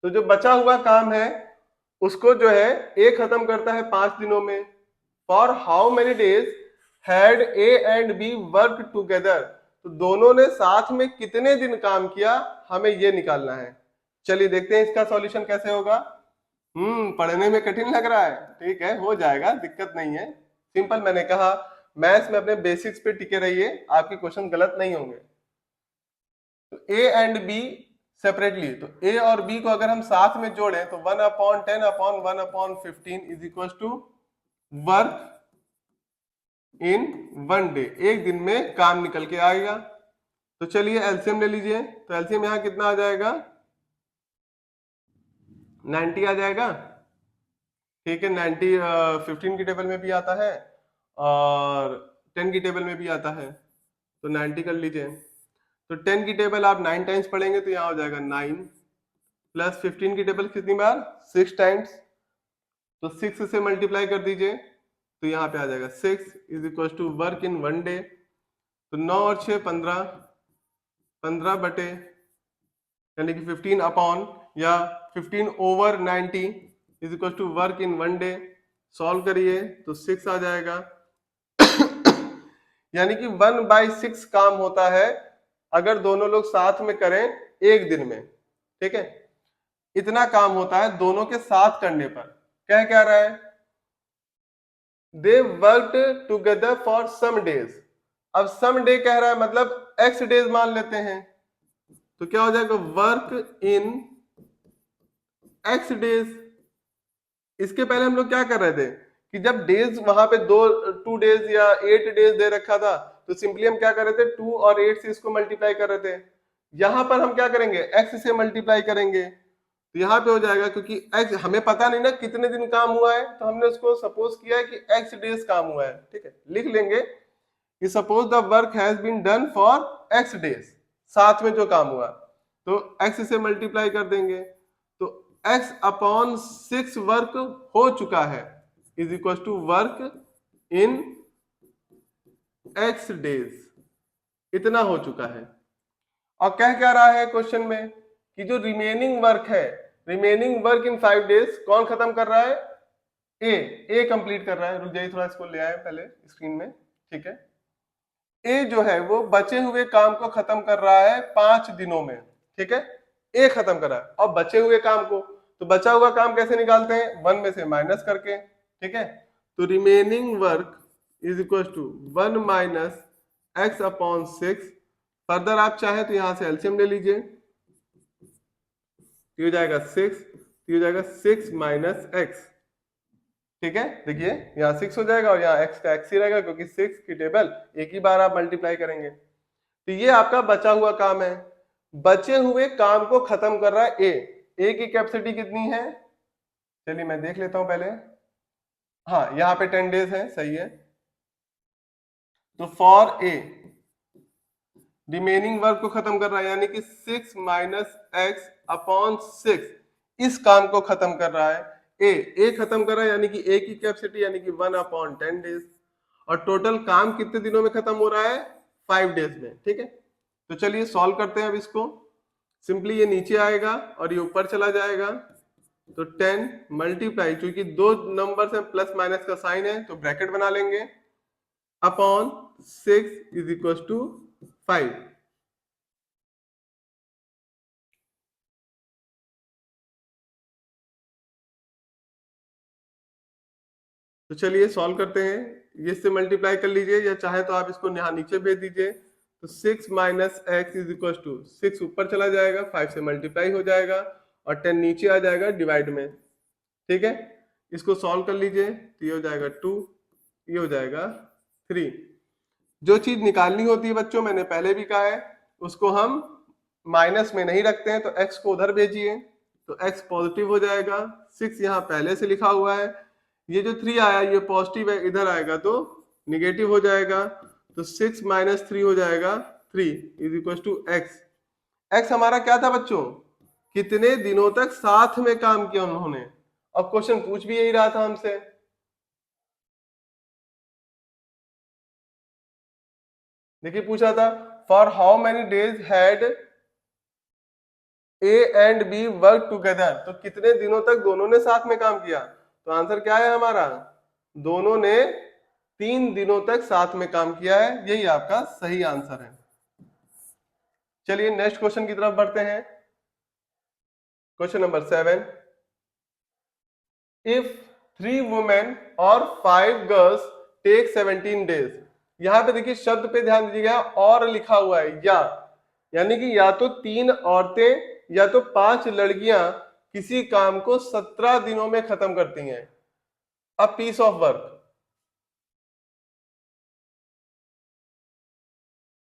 तो जो बचा हुआ काम है उसको जो है ए खत्म करता है 5 दिनों में। For how many days had A and B work together, तो दोनों ने साथ में कितने दिन काम किया, हमें ये निकालना है। चलिए देखते हैं इसका सॉल्यूशन कैसे होगा। पढ़ने में कठिन लग रहा है, ठीक है, हो जाएगा, दिक्कत नहीं है। सिंपल, मैंने कहा मैथ्स में अपने बेसिक्स पे टिके रहिए, आपके क्वेश्चन गलत नहीं होंगे। तो ए एंड बी सेपरेटली, तो ए और बी को अगर हम साथ में जोड़ें तो 1/10/1/15 is equal to work in 1 day, एक दिन में काम निकल के आएगा। तो चलिए एलसीएम ले लीजिए। तो एलसीएम यहाँ कितना आ जाएगा, 90 आ जाएगा, ठीक है। 90 15 की टेबल में भी आता है और 10 की टेबल में भी आता है, तो 90 कर लीजिए। तो 10 की टेबल आप 9 टाइम्स पढ़ेंगे तो यहाँ हो जाएगा 9, प्लस 15 की टेबल कितनी बार, 6 टाइम्स, तो 6 से मल्टीप्लाई कर दीजिए तो यहाँ पे आ जाएगा 6 is equal to work in 1 day। तो 9 और 6 15, 15 बटे यानी कि 15 अपॉन या 15/90 is equal to work in 1 day। Solve करिए तो 6 आ जाएगा। यानी कि 1/6 काम होता है अगर दोनों लोग साथ में करें एक दिन में, ठीक है। इतना काम होता है दोनों के साथ करने पर। क्या रहा है, they worked together for some days. अब सम डे कह रहा है मतलब एक्स डेज मान लेते हैं, तो क्या हो जाएगा, वर्क इन एक्स डेज। इसके पहले हम लोग क्या कर रहे थे कि जब डेज वहां पे 2 days या 8 days दे रखा था तो सिंपली हम क्या कर रहे थे, 2 और 8 से इसको मल्टीप्लाई कर रहे थे। यहां पर हम क्या करेंगे, एक्स से मल्टीप्लाई करेंगे, तो यहाँ पे हो जाएगा, क्योंकि एक्स हमें पता नहीं ना कितने दिन काम हुआ है, तो हमने उसको सपोज किया है कि एक्स डेज काम हुआ है, ठीक है। लिख लेंगे कि suppose the work has been done for x days, साथ में जो काम हुआ, तो एक्स से मल्टीप्लाई कर देंगे तो x/6 वर्क हो चुका है is equal to work in x days, इतना हो चुका है। और क्या रहा है क्वेश्चन में कि जो रिमेनिंग वर्क है, रिमेनिंग वर्क इन 5 days कौन खत्म कर रहा है, ए कंप्लीट कर रहा है। रुक जाइए, थोड़ा इसको ले आए पहले स्क्रीन में, ठीक है। ए जो है वो बचे हुए काम को खत्म कर रहा है 5 दिनों में, ठीक है। ए खत्म कर रहा है, और बचे हुए काम को, तो बचा हुआ काम कैसे निकालते हैं, 1 में से माइनस करके, ठीक है। तो remaining work is equal to 1 minus x/6। Further आप चाहे तो यहां से एलसीएम ले लीजिए, तो हो जाएगा 6, तो हो जाएगा 6 माइनस x, ठीक है। देखिए यहाँ 6 हो जाएगा और यहाँ x का x ही रहेगा, क्योंकि 6 की टेबल एक ही बार आप मल्टीप्लाई करेंगे। तो ये आपका बचा हुआ काम है। बचे हुए काम को खत्म कर रहा है ए की कैपेसिटी कितनी है, चलिए मैं देख लेता हूं पहले। हाँ, यहाँ पे 10 days है, सही है। तो फॉर ए रिमेनिंग वर्क को खत्म कर रहा है, यानी कि 6 माइनस x/6 इस काम को खत्म कर रहा है। ए खत्म कर रहा है यानी कि ए की कैपेसिटी यानी कि 1/10 डेज, और टोटल काम कितने दिनों में खत्म हो रहा है? 5 डेज में। ठीक है, तो चलिए सॉल्व करते हैं अब इसको। सिंपली ये नीचे आएगा और ये ऊपर चला जाएगा, तो 10 मल्टीप्लाई, क्योंकि दो नंबर से प्लस माइनस का साइन है तो ब्रैकेट बना लेंगे, अपॉन 6 इज इक्वल टू 5। तो चलिए सॉल्व करते हैं, ये से मल्टीप्लाई कर लीजिए या चाहे तो आप इसको यहाँ नीचे भेज दीजिए। तो 6 minus x is equal to 6 ऊपर चला जाएगा, 5 से मल्टीप्लाई हो जाएगा और 10 नीचे आ जाएगा डिवाइड में। ठीक है, इसको सॉल्व कर लीजिए, तो ये हो जाएगा 2, ये हो जाएगा 3। जो चीज निकालनी होती है बच्चों, मैंने पहले भी कहा है, उसको हम माइनस में नहीं रखते हैं, तो एक्स को उधर भेजिए तो एक्स पॉजिटिव हो जाएगा। 6 यहाँ पहले से लिखा हुआ है, ये जो 3 आया ये पॉजिटिव है, इधर आएगा तो निगेटिव हो जाएगा, तो 6 माइनस 3 हो जाएगा 3 is equal to x. X हमारा क्या था बच्चों? कितने दिनों तक साथ में काम किया उन्होंने। अब क्वेश्चन पूछ भी यही रहा था हमसे। देखिए पूछा था for how many days had A and B work together, तो कितने दिनों तक दोनों ने साथ में काम किया। तो आंसर क्या है हमारा? दोनों ने 3 दिनों तक साथ में काम किया है, यही आपका सही आंसर है। चलिए नेक्स्ट क्वेश्चन की तरफ बढ़ते हैं। क्वेश्चन नंबर 7, इफ 3 वुमेन और 5 गर्ल्स टेक 17 डेज। यहां पे देखिए शब्द पे ध्यान दीजिएगा, और लिखा हुआ है या, यानी कि या तो 3 औरतें या तो 5 लड़कियां किसी काम को 17 दिनों में खत्म करती हैं, a piece of work.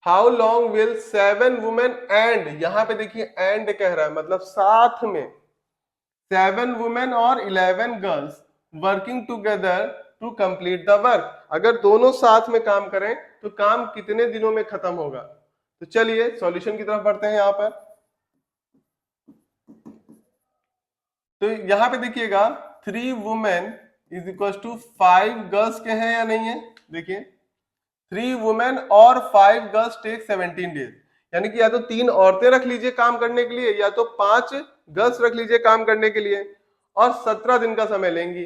How long will 7 women and, यहां पे देखिए एंड कह रहा है, मतलब साथ में 7 वुमेन और 11 girls working together to complete the work. अगर दोनों साथ में काम करें तो काम कितने दिनों में खत्म होगा। तो चलिए सॉल्यूशन की तरफ बढ़ते हैं यहां पर। तो यहां पे देखिएगा 3 women is equal to 5 girls के हैं या नहीं है। देखिए 3 वुमेन और 5 गर्ल्स टेक 17 डेज, यानी कि या तो 3 औरतें रख लीजिए काम करने के लिए या तो 5 गर्ल्स रख लीजिए काम करने के लिए, और 17 दिन का समय लेंगी,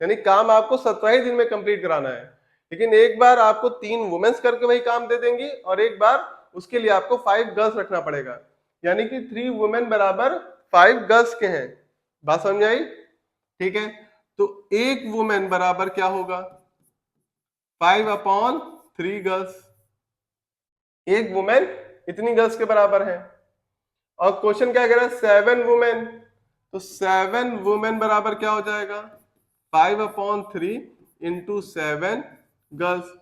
यानी काम आपको 17 ही दिन में कंप्लीट कराना है। लेकिन एक बार आपको 3 वुमेन्स करके वही काम दे देंगी और एक बार उसके लिए आपको 5 गर्ल्स रखना पड़ेगा, यानी कि 3 वुमेन बराबर 5 गर्ल्स के हैं। बात समझ आई? ठीक है, तो एक वुमेन बराबर क्या होगा? 5/3 गर्ल्स। एक वुमेन इतनी गर्ल्स के बराबर है, और क्वेश्चन क्या कह रहा है? 7 वुमेन, तो 7 वुमेन बराबर क्या हो जाएगा? 5/3 इंटू 7 गर्ल्स,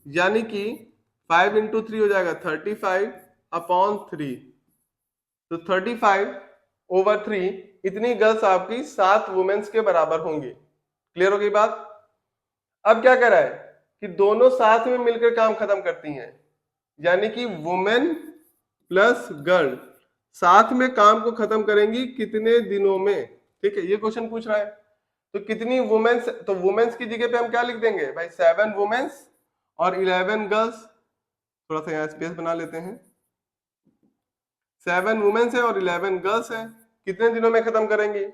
यानी कि 5 इंटू 3 हो जाएगा 35/3, तो 35/3 इतनी गर्ल्स आपकी 7 वुमेन्स के बराबर होंगी। क्लियर हो गई बात? अब क्या कर रहा है कि दोनों साथ में मिलकर काम खत्म करती हैं, यानी कि वुमेन प्लस गर्ल साथ में काम को खत्म करेंगी कितने दिनों में। ठीक है, ये क्वेश्चन पूछ रहा है। तो कितनी वुमेन्स, तो वुमेन्स की जगह पे हम क्या लिख देंगे भाई? 7 वुमेन्स और 11 गर्ल्स। थोड़ा सा यहाँ स्पेस बना लेते हैं। 7 वुमेन्स है और 11 गर्ल्स है, कितने दिनों में खत्म करेंगी?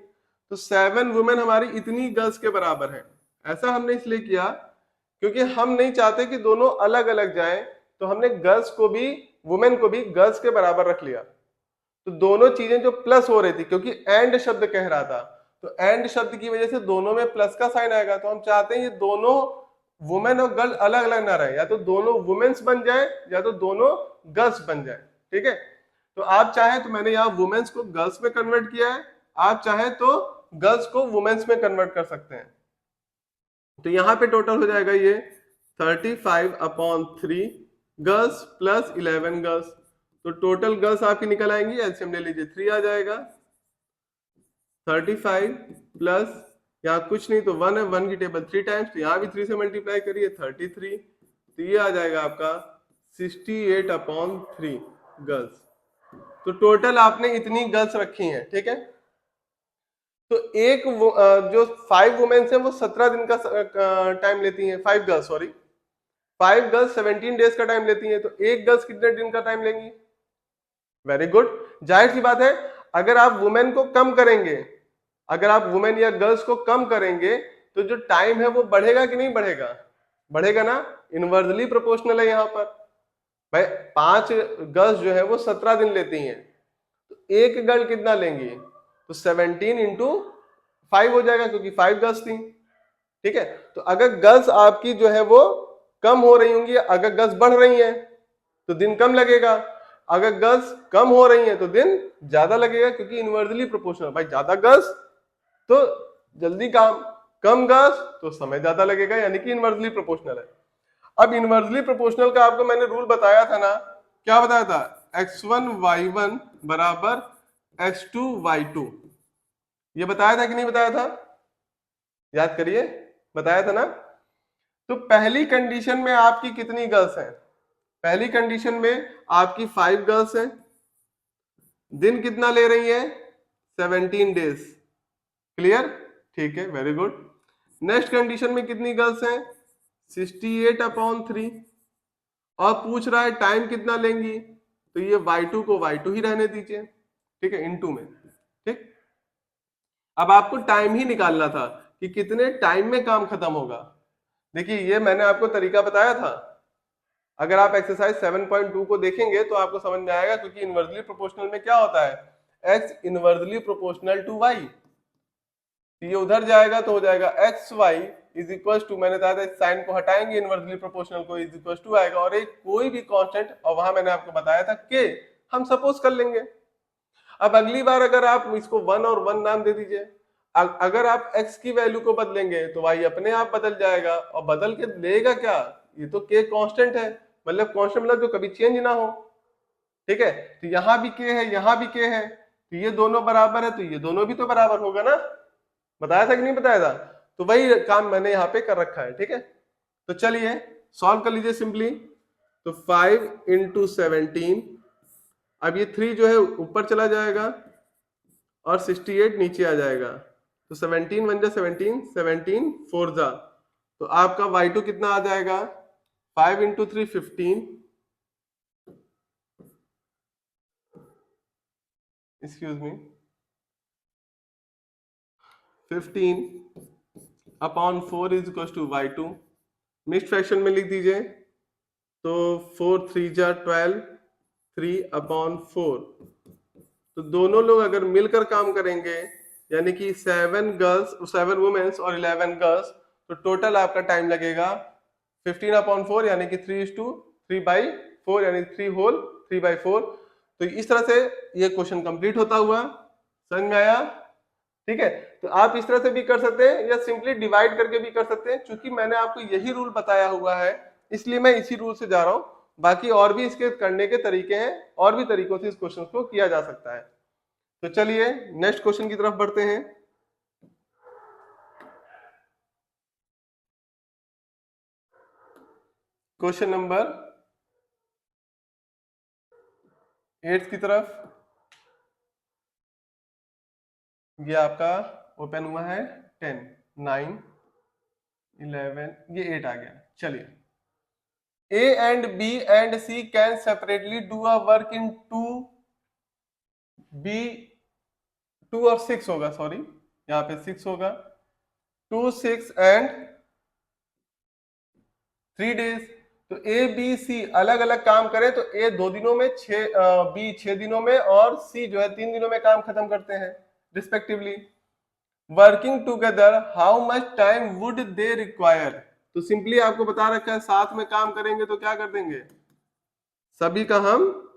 तो 7 वुमेन हमारी इतनी गर्ल्स के बराबर है। ऐसा हमने इसलिए किया क्योंकि हम नहीं चाहते कि दोनों अलग अलग जाएं, तो हमने गर्ल्स को भी, वुमेन को भी गर्ल्स के बराबर रख लिया। तो दोनों चीजें जो प्लस हो रही थी, क्योंकि एंड शब्द कह रहा था, तो एंड शब्द की वजह से दोनों में प्लस का साइन आएगा, तो हम चाहते हैं ये दोनों वुमेन और गर्ल अलग अलग ना रहे, या तो दोनों वुमेन्स बन जाए या तो दोनों गर्ल्स बन जाए। ठीक है, तो आप चाहे तो मैंने यहाँ वुमेन्स को गर्ल्स में कन्वर्ट किया है, आप चाहे तो गर्ल्स को वुमेन्स में कन्वर्ट कर सकते हैं। तो यहां पे टोटल हो जाएगा ये 35/3 गर्ल्स प्लस 11 गर्ल्स, तो टोटल गर्ल्स आपकी निकल आएंगी, एलसीएम ले लीजिए 3 आ जाएगा। 35 प्लस यहाँ कुछ नहीं तो 1 है, 1 की टेबल 3 टाइम्स, तो यहाँ भी 3 से मल्टीप्लाई करिए 33, तो ये आ जाएगा आपका 68/3 गर्ल्स। तो टोटल आपने इतनी गर्ल्स रखी हैं। ठीक है, तो जो 5 वुमेन्स हैं वो 17 दिन का टाइम लेती हैं, 5 गर्ल्स, सॉरी 5 गर्ल्स 17 डेज का टाइम लेती हैं, तो एक गर्ल्स कितने दिन का टाइम लेंगी? Very good. जाहिर सी बात है, अगर आप वुमेन को कम करेंगे, अगर आप वुमेन या गर्ल्स को कम करेंगे तो जो टाइम है वो बढ़ेगा कि नहीं बढ़ेगा? बढ़ेगा ना, इनवर्सली प्रोपोर्शनल है यहाँ पर। भाई 5 गर्ल्स जो है वो 17 दिन लेती हैं, तो एक गर्ल कितना लेंगी? तो 17 इंटू 5 हो जाएगा, क्योंकि 5 गर्ल्स थी। ठीक है, तो अगर गर्ल्स आपकी जो है वो कम हो रही होंगी, अगर गर्ल्स बढ़ रही हैं तो दिन कम लगेगा, अगर गर्ल्स कम हो रही हैं तो दिन ज्यादा लगेगा, क्योंकि इनवर्सली प्रोपोर्शनल। भाई ज्यादा गर्ल्स तो जल्दी काम, कम गर्ल्स तो समय ज्यादा लगेगा, यानी कि इनवर्सली प्रोपोर्शनल है। अब इनवर्सली प्रोपोर्शनल का आपको मैंने रूल बताया था ना, क्या बताया था? x1 y1 बराबर x2 y2, ये बताया था कि नहीं बताया था? याद करिए, बताया था ना। तो पहली कंडीशन में आपकी कितनी गर्ल्स हैं? पहली कंडीशन में आपकी 5 गर्ल्स हैं, दिन कितना ले रही है? 17 डेज। क्लियर? ठीक है, वेरी गुड। नेक्स्ट कंडीशन में कितनी गर्ल्स हैं? 68/3, और पूछ रहा है टाइम कितना लेंगी, तो ये y2 को y2 ही रहने दीजिए, ठीक है, इनटू में। ठीक, अब आपको टाइम ही निकालना था कि कितने टाइम में काम खत्म होगा। देखिए, ये मैंने आपको तरीका बताया था, अगर आप एक्सरसाइज 7.2 को देखेंगे तो आपको समझ में आएगा, क्योंकि इनवर्सली प्रोपोर्शनल में क्या होता है? x inversely proportional to y, ये उधर जाएगा तो हो जाएगा x y is equal to, मैंने बताया था साइन को हटाएंगे, इनवर्सली प्रोपोर्शनल को, इज इक्वल टू आएगा, और एक कोई भी कांस्टेंट, और वहां मैंने आपको बताया था के हम सपोज कर लेंगे। अब अगली बार अगर आप इसको 1 और 1 नाम दे दीजिए, अगर आप x की वैल्यू को बदलेंगे तो y अपने आप बदल जाएगा, और बदल के देगा क्या? ये तो k कांस्टेंट है, मतलब कांस्टेंट मतलब जो कभी चेंज ना हो। ठीक है, तो यहाँ भी k है, यहाँ भी k है, तो ये दोनों बराबर है, तो ये दोनों भी तो बराबर होगा ना। बताया था कि नहीं बताया था? तो वही काम मैंने यहाँ पे कर रखा है। ठीक है, तो चलिए सॉल्व कर लीजिए सिंपली। तो 5 इंटू 17, अब ये 3 जो है ऊपर चला जाएगा और 68 नीचे आ जाएगा, तो 17 1 जा 17, 17 4 जा, तो आपका y2 कितना आ जाएगा? 5 into 3 15, excuse me, 15/4 is equal to y2। Mixed fraction में लिख दीजिए, तो 4 3 जा 12, 3/4, तो दोनों लोग अगर मिलकर काम करेंगे, यानी कि 7 वुमेन्स और 11 गर्ल्स, तो टोटल आपका टाइम लगेगा 15/4, यानी कि 3:3/4, यानी 3 होल 3/4। तो इस तरह से ये क्वेश्चन कंप्लीट होता हुआ, समझ में आया? ठीक है, तो आप इस तरह से भी कर सकते हैं, या सिंपली डिवाइड करके भी कर सकते हैं। चूंकि मैंने आपको यही रूल बताया हुआ है, इसलिए मैं इसी रूल से जा रहा हूं। बाकी और भी इसके करने के तरीके हैं, और भी तरीकों से इस क्वेश्चन को किया जा सकता है। तो चलिए नेक्स्ट क्वेश्चन की तरफ बढ़ते हैं। क्वेश्चन नंबर 8 की तरफ, ये आपका ओपन हुआ है 10 9 11, ये 8 आ गया। चलिए, A and B and C can separately do a work in 2 B 2 और 6 होगा, सॉरी यहाँ पे 6 होगा, 2 6 एंड 3 डेज। तो ए बी सी अलग अलग काम करें तो ए 2 दिनों में, बी 6 दिनों में, और सी जो है 3 दिनों में काम खत्म करते हैं respectively. Working together how much time would they require, तो सिंपली आपको बता रखा है साथ में काम करेंगे तो क्या कर देंगे, सभी का हम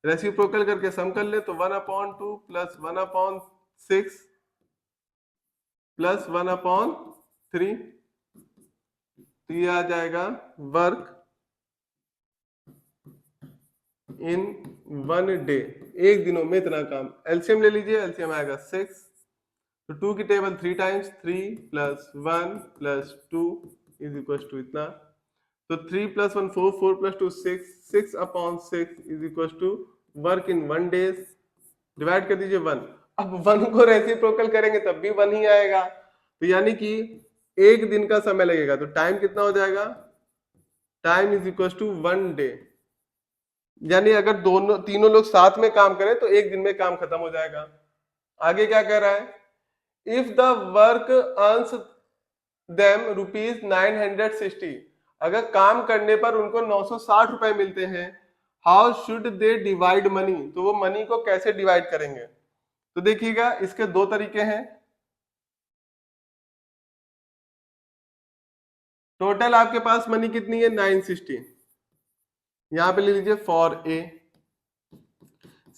रेसिप्रोकल करके सम कर ले, तो 1/2 प्लस 1/6 प्लस 1/3, तो ये आ जाएगा वर्क इन 1 डे, एक दिनों में इतना काम। एलसीएम ले लीजिए, एलसीएम आएगा 6, तो 2 की table 3 times, 3 plus 1 plus 2 is equal to इतना, तो 3 plus 1 4 plus 2 6, 6/6 is equal to work in 1 days. Divide कर दीजिए 1। अब 1 को रेसिप्रोकल करेंगे तब भी 1 ही आएगा, तो यानी कि एक दिन का समय लगेगा, तो टाइम कितना हो जाएगा, time is equal to 1 day. यानी अगर दोनों तीनों लोग साथ में काम करें तो एक दिन में काम खत्म हो जाएगा। आगे क्या कह रहा है, if the work earns them rupees 960, अगर काम करने पर उनको 960 रुपए मिलते हैं, how should they divide money, तो वो मनी को कैसे डिवाइड करेंगे। तो देखिएगा इसके दो तरीके हैं। टोटल आपके पास मनी कितनी है 960, यहां पे ले लीजिए फॉर ए,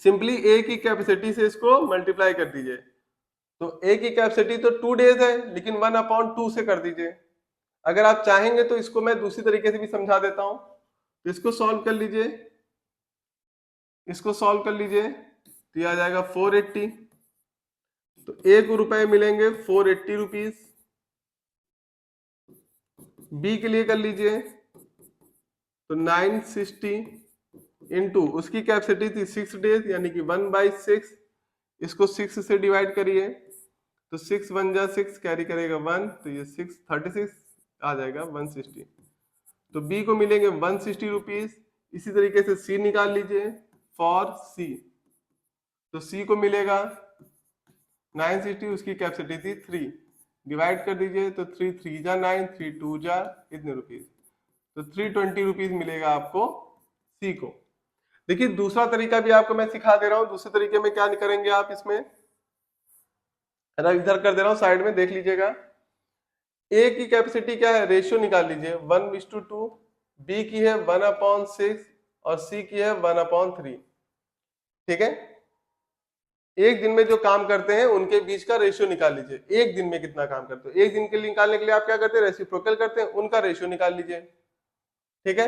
सिंपली ए की कैपेसिटी से इसको मल्टीप्लाई कर दीजिए। तो ए की कैपेसिटी तो 2 डेज है, लेकिन 1/2 से कर दीजिए। अगर आप चाहेंगे तो इसको मैं दूसरी तरीके से भी समझा देता हूं, तो इसको सॉल्व कर लीजिए, इसको सॉल्व कर लीजिए, तो यह आ जाएगा 480, तो ए को रुपए मिलेंगे 480 रुपीज। बी के लिए कर लीजिए, तो 960 इंटू उसकी कैपेसिटी थी 6 डेज, यानी कि 1/6, इसको 6 से डिवाइड करिए, तो 6 1 जा 6 कैरी करेगा 1, तो ये 636 आ जाएगा 160। तो बी को मिलेंगे 160 रुपीज। इसी तरीके से सी निकाल लीजिए फॉर सी, तो सी को मिलेगा 960, उसकी कैपेसिटी थी 3, डिवाइड कर दीजिए, तो 3 3 जा 9, 3 2 जा इतने रुपीज, तो 320 रुपीज मिलेगा आपको सी को। देखिए दूसरा तरीका भी आपको मैं सिखा दे रहा हूं। दूसरे तरीके में क्या करेंगे आप, इसमें इधर कर दे रहा हूं साइड में, देख लीजिएगा। ए की कैपेसिटी क्या है, रेशियो निकाल लीजिए 1:2, बी की है 1/6 और सी की है 1/3। ठीक है, एक दिन में जो काम करते हैं उनके बीच का रेशियो निकाल लीजिए, एक दिन में कितना काम करते हैं। एक दिन के लिए निकालने के लिए आप क्या करते हैं, रेसिप्रोकल करते हैं, उनका रेशियो निकाल लीजिए। ठीक है,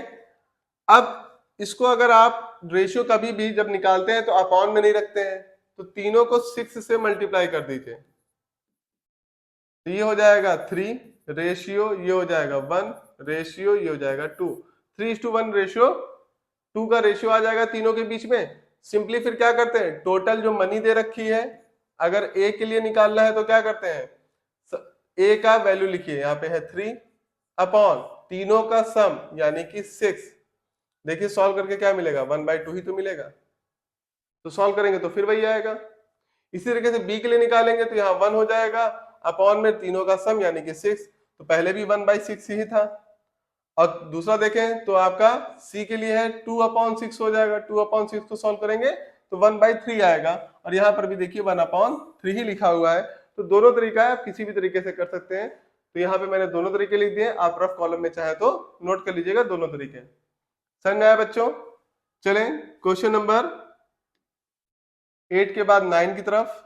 अब इसको अगर आप रेशियो कभी भी जब निकालते हैं तो अपॉन में नहीं रखते हैं, तो तीनों को 6 से मल्टीप्लाई कर दीजिए, तो ये हो जाएगा 3 रेशियो, ये हो जाएगा 1 रेशियो, ये हो जाएगा 2, 3:1 रेशियो, 2 का रेशियो आ जाएगा तीनों के बीच में। सिंपली फिर क्या करते हैं, टोटल जो मनी दे रखी है, अगर ए के लिए निकालना है तो क्या करते हैं, ए का वैल्यू लिखिए, यहाँ पे है 3 अपॉन तीनों का सम यानी कि 6। देखिए सॉल्व करके क्या मिलेगा, 1/2 ही तो मिलेगा, तो सॉल्व करेंगे तो फिर वही आएगा। इसी तरीके से बी के लिए निकालेंगे तो यहाँ 1 हो जाएगा, अपॉन में तीनों का सम यानी कि 6, तो पहले भी 1/6 ही था। और दूसरा देखें तो आपका सी के लिए है 2/6 हो जाएगा, 2/6 को सॉल्व करेंगे तो 1/3 आएगा, और यहाँ पर भी देखिए 1/3 ही लिखा हुआ है। तो दोनों तरीका है, आप किसी भी तरीके से कर सकते हैं। तो यहाँ पे मैंने दोनों तरीके लिख दिए, आप रफ कॉलम में चाहे तो नोट कर लीजिएगा दोनों तरीके। समझ में आया बच्चों। चलें क्वेश्चन नंबर 8 के बाद 9 की तरफ।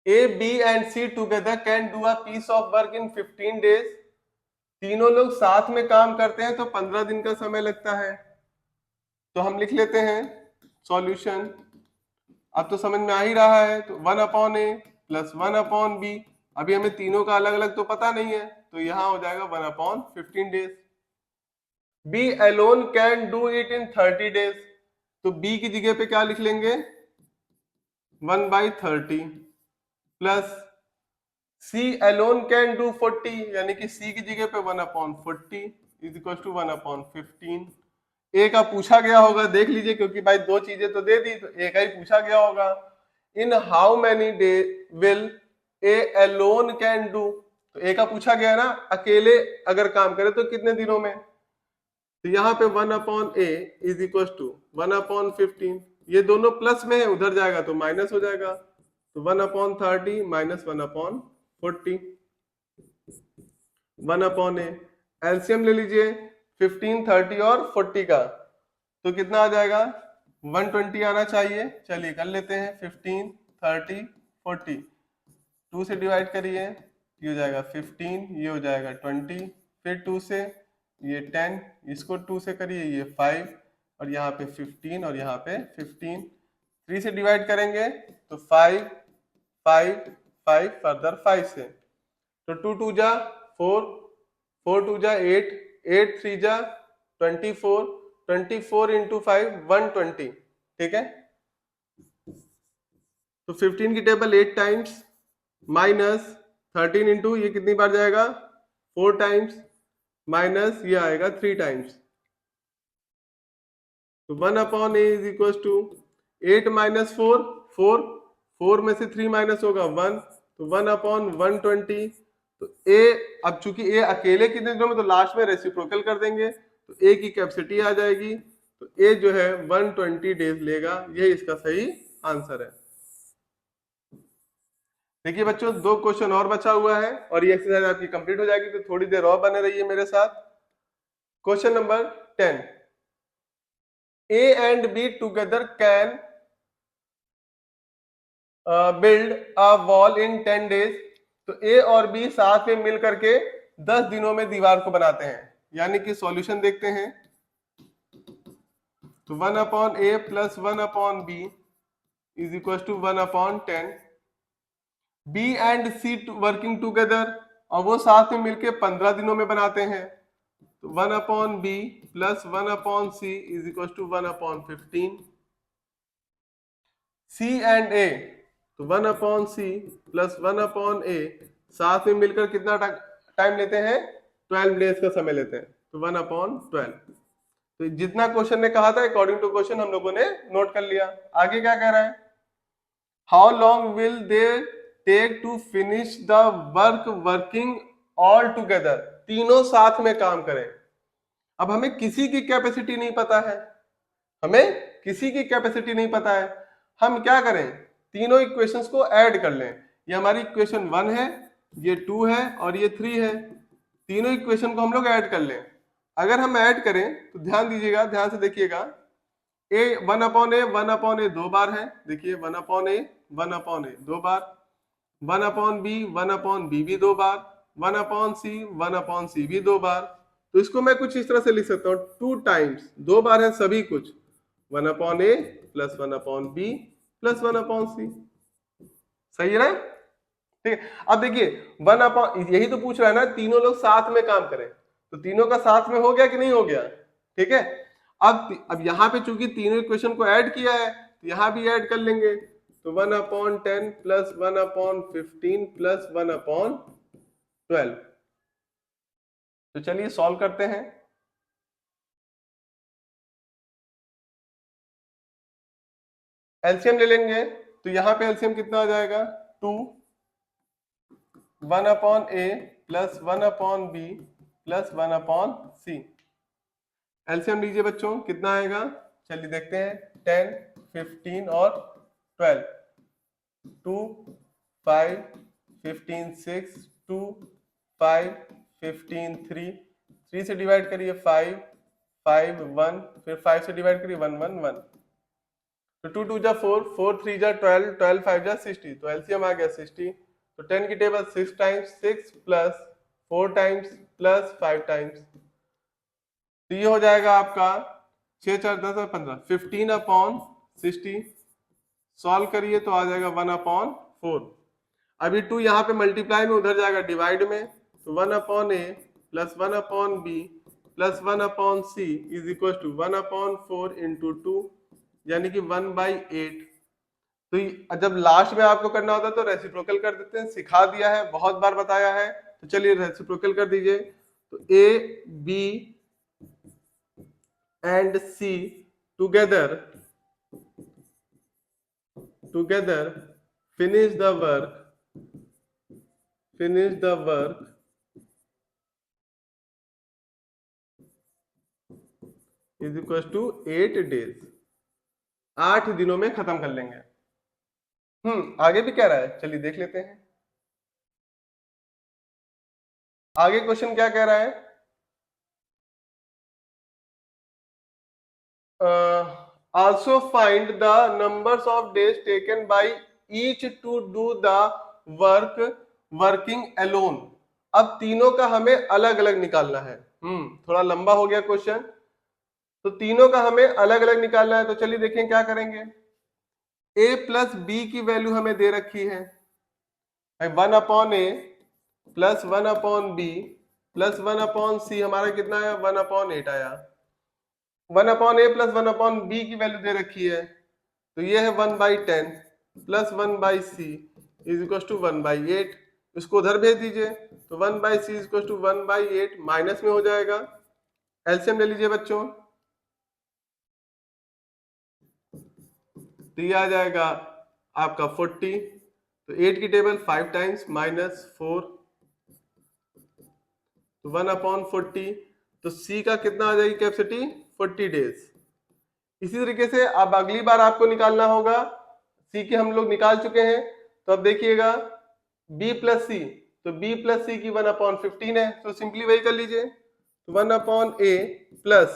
A, B and C together can do a piece of work in 15 days। तीनों लोग साथ में काम करते हैं तो 15 दिन का समय लगता है। तो हम लिख लेते हैं सॉल्यूशन, अब तो समझ में आ ही रहा है, तो 1/a प्लस 1/b। अभी हमें तीनों का अलग अलग तो पता नहीं है, तो यहां हो जाएगा 1/15 days. B alone can do it in 30 days, तो B की जगह पे क्या लिख लेंगे 1/30 plus C alone can do 40, यानी कि C की जगह पे 1/40 इज इक्वल टू 1/15। ए का पूछा गया होगा, देख लीजिए, क्योंकि भाई दो चीजें तो दे दी, तो ए का ही पूछा गया होगा। In how many day will A alone can do, तो ए का पूछा गया ना, अकेले अगर काम करे तो कितने दिनों में। तो यहाँ पे 1/a इज इक्वल टू 1/15, ये दोनों प्लस में है, उधर जाएगा तो माइनस हो जाएगा, तो 1/30 माइनस 1/40, 1/a। एलसीएम ले लीजिए 15, 30 और 40 का, तो कितना आ जाएगा 120 आना चाहिए। चलिए कर लेते हैं 15, 30, 40, 2 से डिवाइड करिए, ये हो जाएगा 15, ये हो जाएगा 20, फिर 2 से ये 10, इसको 2 से करिए ये 5, और यहाँ पे 15 और यहाँ पे 15, 3 से डिवाइड करेंगे तो 5, 5, 5 फर्दर 5 से, तो 2 2 जा 4, 4 2 जा 8, 8 3 जा 24, 24 इंटू 5 120। ठीक है, तो 15 की टेबल 8 टाइम्स माइनस 13 इंटू ये कितनी बार जाएगा 4 टाइम्स माइनस ये आएगा 3 टाइम्स। तो 1 upon A is equal to 8 minus 4 4 4 में से 3 माइनस होगा 1 तो 1 अपॉन 120। तो ए अब चूंकि ए अकेले कितने दिनों में तो लास्ट में रेसिप्रोकल कर देंगे तो ए की कैपेसिटी आ जाएगी तो ए जो है 120 डेज लेगा। ये इसका सही आंसर है। देखिए बच्चों 2 क्वेश्चन और बचा हुआ है और ये एक्सरसाइज आपकी कंप्लीट हो जाएगी तो थोड़ी देर और बने रहिए मेरे साथ। Question number 10 A and B together can build a wall in 10 days। तो A और B साथ में मिल करके 10 दिनों में दीवार को बनाते हैं। यानी कि सॉल्यूशन देखते हैं तो 1 upon A plus 1 upon B is equal to 1 upon 10। B and C working together और वो साथ में मिलके 15 दिनों में बनाते हैं तो 1 upon B plus 1 upon C is equal to 1 upon 15। C and A तो 1 upon C plus 1 upon A साथ में मिलकर कितना टाइम लेते हैं 12 डेज का समय लेते हैं तो 1 अपॉन 12। तो जितना क्वेश्चन ने कहा था अकॉर्डिंग टू क्वेश्चन हम लोगों ने नोट कर लिया। आगे क्या कह रहा है how long will they take to finish the work working all together. तीनों साथ में काम करें। अब हमें किसी की कैपेसिटी नहीं पता है, हमें किसी की कैपेसिटी नहीं पता है। हम क्या करें तीनों इक्वेशंस को ऐड कर लें। ये हमारी इक्वेशन 1 है, ये 2 है और ये 3 है। तीनों इक्वेशन को हम लोग ऐड कर लें। अगर हम ऐड करें तो ध्यान दीजिएगा, ध्यान से देखिएगा ए 1 अपॉन ए 1 अपॉन ए 2 बार है। देखिए 1 अपॉन ए 1 अपॉन ए 2 बार, 1 अपॉन बी 1 अपॉन बी भी 2 बार, 1 अपॉन सी 1 अपॉन सी भी 2 बार। तो इसको मैं कुछ इस तरह से लिख सकता हूँ 2 टाइम्स 2 बार है सभी कुछ 1 upon A plus 1 upon B plus 1 upon C. सही है ना? ठीक है। अब देखिए 1 अपॉन यही तो पूछ रहा है ना तीनों लोग साथ में काम करें तो तीनों का साथ में हो गया कि नहीं हो गया। ठीक है। अब यहाँ पे चूंकि तीनों इक्वेशन को ऐड किया है तो यहाँ भी ऐड कर लेंगे तो 1 upon 10 plus 1 upon 15 plus 1 upon 12। तो चलिए सॉल्व करते हैं। एलसीएम ले लेंगे तो यहाँ पे एलसीएम कितना आ जाएगा 2 1 upon A plus 1 upon B plus 1 upon C. LCM लीजिए बच्चों कितना आएगा चलिए देखते हैं 10 15 और 12 2 5 15 6 2 5 15 3 3 से डिवाइड करिए 5 5 1 फिर 5 से डिवाइड करिए 1 1 1 तो 2 2 जा 4 4 3 जा 12 12 5 जा 60 तो एलसीएम आ गया 60। तो 10 की table 6 times 6 plus 4 times plus 5 times तो ये हो जाएगा आपका 6 4 10 और 15 15 अपॉन 60। सॉल्व करिए तो आ जाएगा 1 अपॉन 4। अभी 2 यहाँ पे मल्टीप्लाई में उधर जाएगा डिवाइड में तो 1 upon A plus 1 upon B plus 1 upon C is equal to 1 upon 4 into 2 यानी कि 1/8। तो जब लास्ट में आपको करना होता है तो रेसिप्रोकल कर देते हैं, सिखा दिया है बहुत बार बताया है। तो चलिए रेसिप्रोकल कर दीजिए तो A B and C together finish the work is equals to 8 days। 8 दिनों में खत्म कर लेंगे। आगे भी कह रहा है चलिए देख लेते हैं आगे क्वेश्चन क्या कह रहा है। Also find the numbers of days taken by each to do the working alone। अब तीनों का हमें अलग अलग निकालना है। थोड़ा लंबा हो गया क्वेश्चन तो तीनों का हमें अलग अलग निकालना है। तो चलिए देखें क्या करेंगे। a प्लस बी की वैल्यू हमें दे रखी है 1 upon A plus 1 upon B plus 1 upon C हमारा कितना आया 1 अपॉन 8 आया। 1 upon A plus 1 upon B की वैल्यू दे रखी है तो ये है 1/10 plus 1/c is equal to 1/8। इसको उधर भेज दीजिए तो 1/c is equal to 1/8 minus में हो जाएगा। एलसीएम ले लीजिए बच्चों, तो ये आ जाएगा आपका 40। तो 8 की टेबल 5 टाइम्स माइनस 4 तो 1/40। तो C का कितना आ जाएगी कैपेसिटी 40 डेज। इसी तरीके से अब अगली बार आपको निकालना होगा, C के हम लोग निकाल चुके हैं, तो अब देखिएगा B प्लस C, तो B प्लस C की 1/15 है, तो सिंपली वही कर लीजिए। तो 1/A plus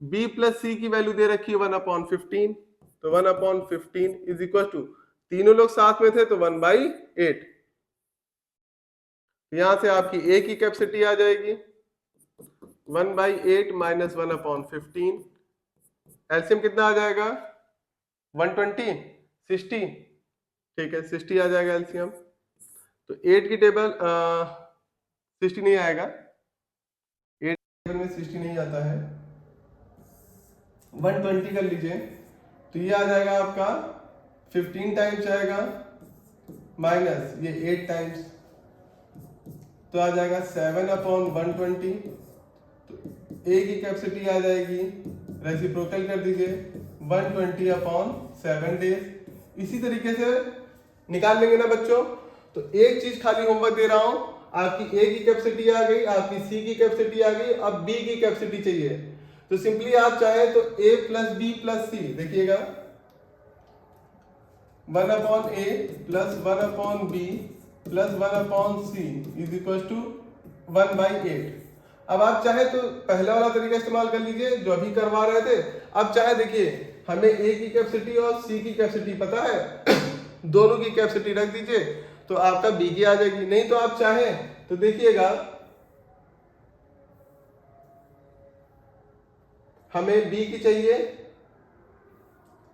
B plus C की वैल्यू दे रखी है 1/15, तो 1/15 इज इक्वल टू, तीनों लोग साथ में थे तो 1/8। यहां से आपकी A की कैपेसिटी आ जाएगी 1/8 माइनस 1/15। एलसीएम कितना आ जाएगा 120 60, ठीक है 60 आ जाएगा एलसीएम। तो 8 की टेबल 60 नहीं आएगा, 8 टेबल में 60 नहीं आता है, 120 कर लीजिए तो ये आ जाएगा आपका 15 टाइम्स आएगा माइनस ये 8 टाइम्स, तो आ जाएगा 7/120। तो ए की कैपेसिटी आ जाएगी, रेसिप्रोकल कर दीजिए 120/7 डेज। इसी तरीके से निकाल लेंगे ना बच्चों। तो एक चीज खाली होमवर्क दे रहा हूं, आपकी ए की कैपेसिटी आ गई, आपकी सी की कैपेसिटी आ गई, अब बी की कैपेसिटी चाहिए। तो सिंपली आप चाहे तो A plus B plus C, देखिएगा 1/A plus 1/B plus 1/C is equal to 1/8। अब आप चाहे तो पहला वाला तरीका इस्तेमाल कर लीजिए जो अभी करवा रहे थे। अब चाहे देखिए हमें ए की कैपेसिटी और सी की कैपेसिटी पता है दोनों की कैपेसिटी रख दीजिए तो आपका बी की आ जाएगी। नहीं तो आप चाहे तो देखिएगा हमें बी की चाहिए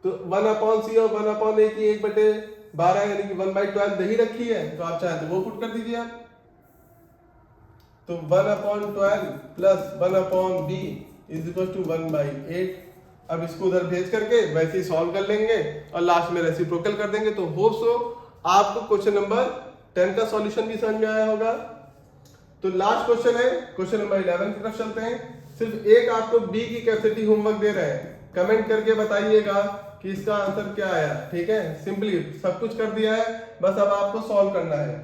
तो 1/C और 1/A की 1/12 यानी कि 1/12 दे ही रखी है, तो आप चाहे तो वो पुट कर दीजिए आप। तो 1/12 plus 1/B is equal to 1/8। अब इसको उधर भेज करके वैसे ही सॉल्व कर लेंगे और लास्ट में रेसिप्रोकल कर देंगे। तो होप सो आपको क्वेश्चन नंबर 10 का सॉल्यूशन भी समझ में आया होगा। तो लास्ट क्वेश्चन है, क्वेश्चन नंबर 11 की तरफ चलते हैं। सिर्फ एक आपको बी की कैपेसिटी होमवर्क दे रहे हैं, कमेंट करके बताइएगा कि इसका आंसर क्या आया। ठीक है, सिंपली सब कुछ कर दिया है, बस अब आपको सॉल्व करना है।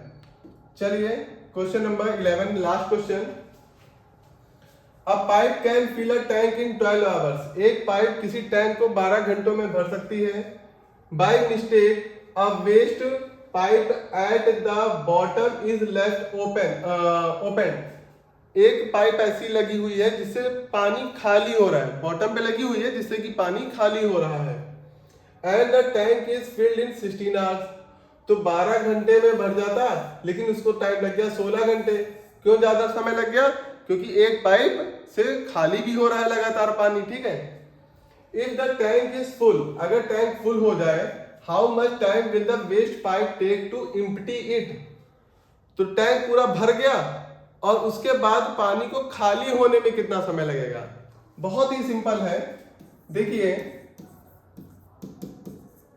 चलिए question number 11, last question. A pipe can fill a tank in 12 hours. एक पाइप किसी टैंक को 12 घंटों में भर सकती है। By mistake a waste pipe at the bottom is left open. एक पाइप ऐसी लगी हुई है जिससे पानी खाली हो रहा है, बॉटम पे लगी हुई है जिससे कि पानी खाली हो रहा है। And the tank is filled in 16 hours. तो 12 घंटे में भर जाता, लेकिन उसको टाइम लग गया 16 घंटे। क्यों ज्यादा समय लग गया? क्योंकि एक पाइप से खाली भी हो रहा है लगातार पानी। ठीक है, if the tank is full, अगर टैंक फुल हो जाए, how much time will the waste pipe take to empty it. तो टैंक पूरा भर गया और उसके बाद पानी को खाली होने में कितना समय लगेगा? बहुत ही सिंपल है। देखिए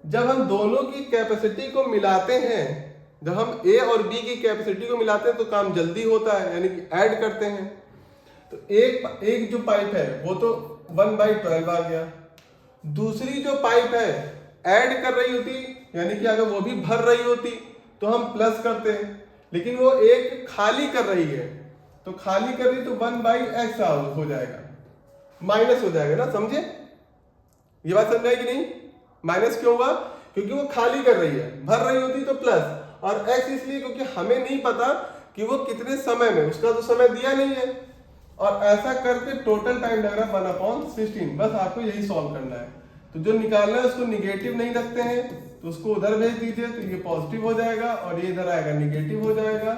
जब हम दोनों की कैपेसिटी को मिलाते हैं, जब हम ए और बी की कैपेसिटी को मिलाते हैं तो काम जल्दी होता है, यानी कि ऐड करते हैं। तो एक जो पाइप है वो तो 1/12 आ गया। दूसरी जो पाइप है ऐड कर रही होती, यानी कि अगर वो भी भर रही होती तो हम प्लस करते हैं, लेकिन वो एक खाली कर रही है, तो खाली कर रही तो 1/x हो जाएगा, माइनस हो जाएगा ना। समझे ये बात? समझ आई कि नहीं? माइनस क्यों हुआ? क्योंकि वो खाली कर रही है, भर रही होती तो प्लस, और x इसलिए क्योंकि हमें नहीं पता कि वो कितने समय में, उसका तो समय दिया नहीं है। और ऐसा करके टोटल टाइम लग रहा है 1/16। बस आपको यही सॉल्व करना है। तो जो निकालना है उसको निगेटिव नहीं रखते हैं तो उसको उधर भेज दीजिए, तो ये पॉजिटिव हो जाएगा और ये इधर आएगा निगेटिव हो जाएगा।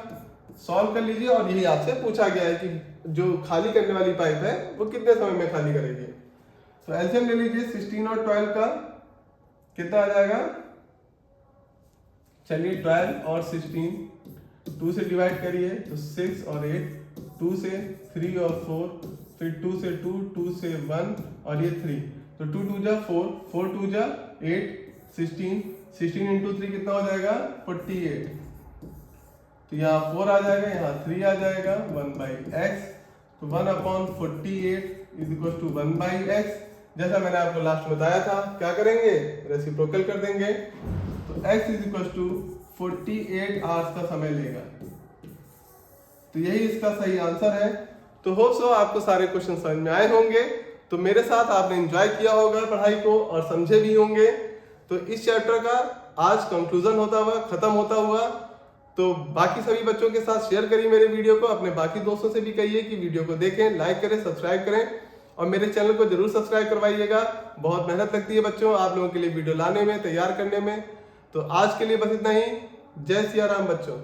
सॉल्व कर लीजिए। और यही आपसे पूछा गया है कि जो खाली करने वाली पाइप है वो कितने समय में खाली करेगी। तो एलसीएम ले लीजिए 16 और 12 का, कितना आ जाएगा? चलिए 12 और 16 2 से डिवाइड करिए तो 6 और 8, 2 से 3 और 4, फिर 2 से 2, 2 से 1 और ये 3, तो 2 2 जा 4, 4 2 जा 8, 16, 16 इंटू 3 कितना हो जाएगा 48। तो यहाँ 4 आ जाएगा, यहाँ 3 आ जाएगा, 1/x। तो 1/48 इज इक्वल टू 1/x। जैसा मैंने आपको लास्ट में बताया था, क्या करेंगे, रेसिप्रोकल कर देंगे। तो x is equal to 48 hours का समय लेगा। तो यही इसका सही आंसर है। तो होप सो आपको सारे क्वेश्चन समझ में आए होंगे। तो मेरे साथ आपने एंजॉय किया होगा पढ़ाई को और समझे भी होंगे। तो इस चैप्टर का आज कंक्लूजन होता हुआ, खत्म होता हुआ, तो बाकी सभी बच्चों के साथ शेयर करिए मेरे वीडियो को। अपने बाकी दोस्तों से भी कहिए कि वीडियो को देखें, लाइक करें, सब्सक्राइब करें और मेरे चैनल को जरूर सब्सक्राइब करवाइएगा। बहुत मेहनत लगती है बच्चों आप लोगों के लिए वीडियो लाने में, तैयार करने में। तो आज के लिए बस इतना ही। जय सिया राम बच्चों।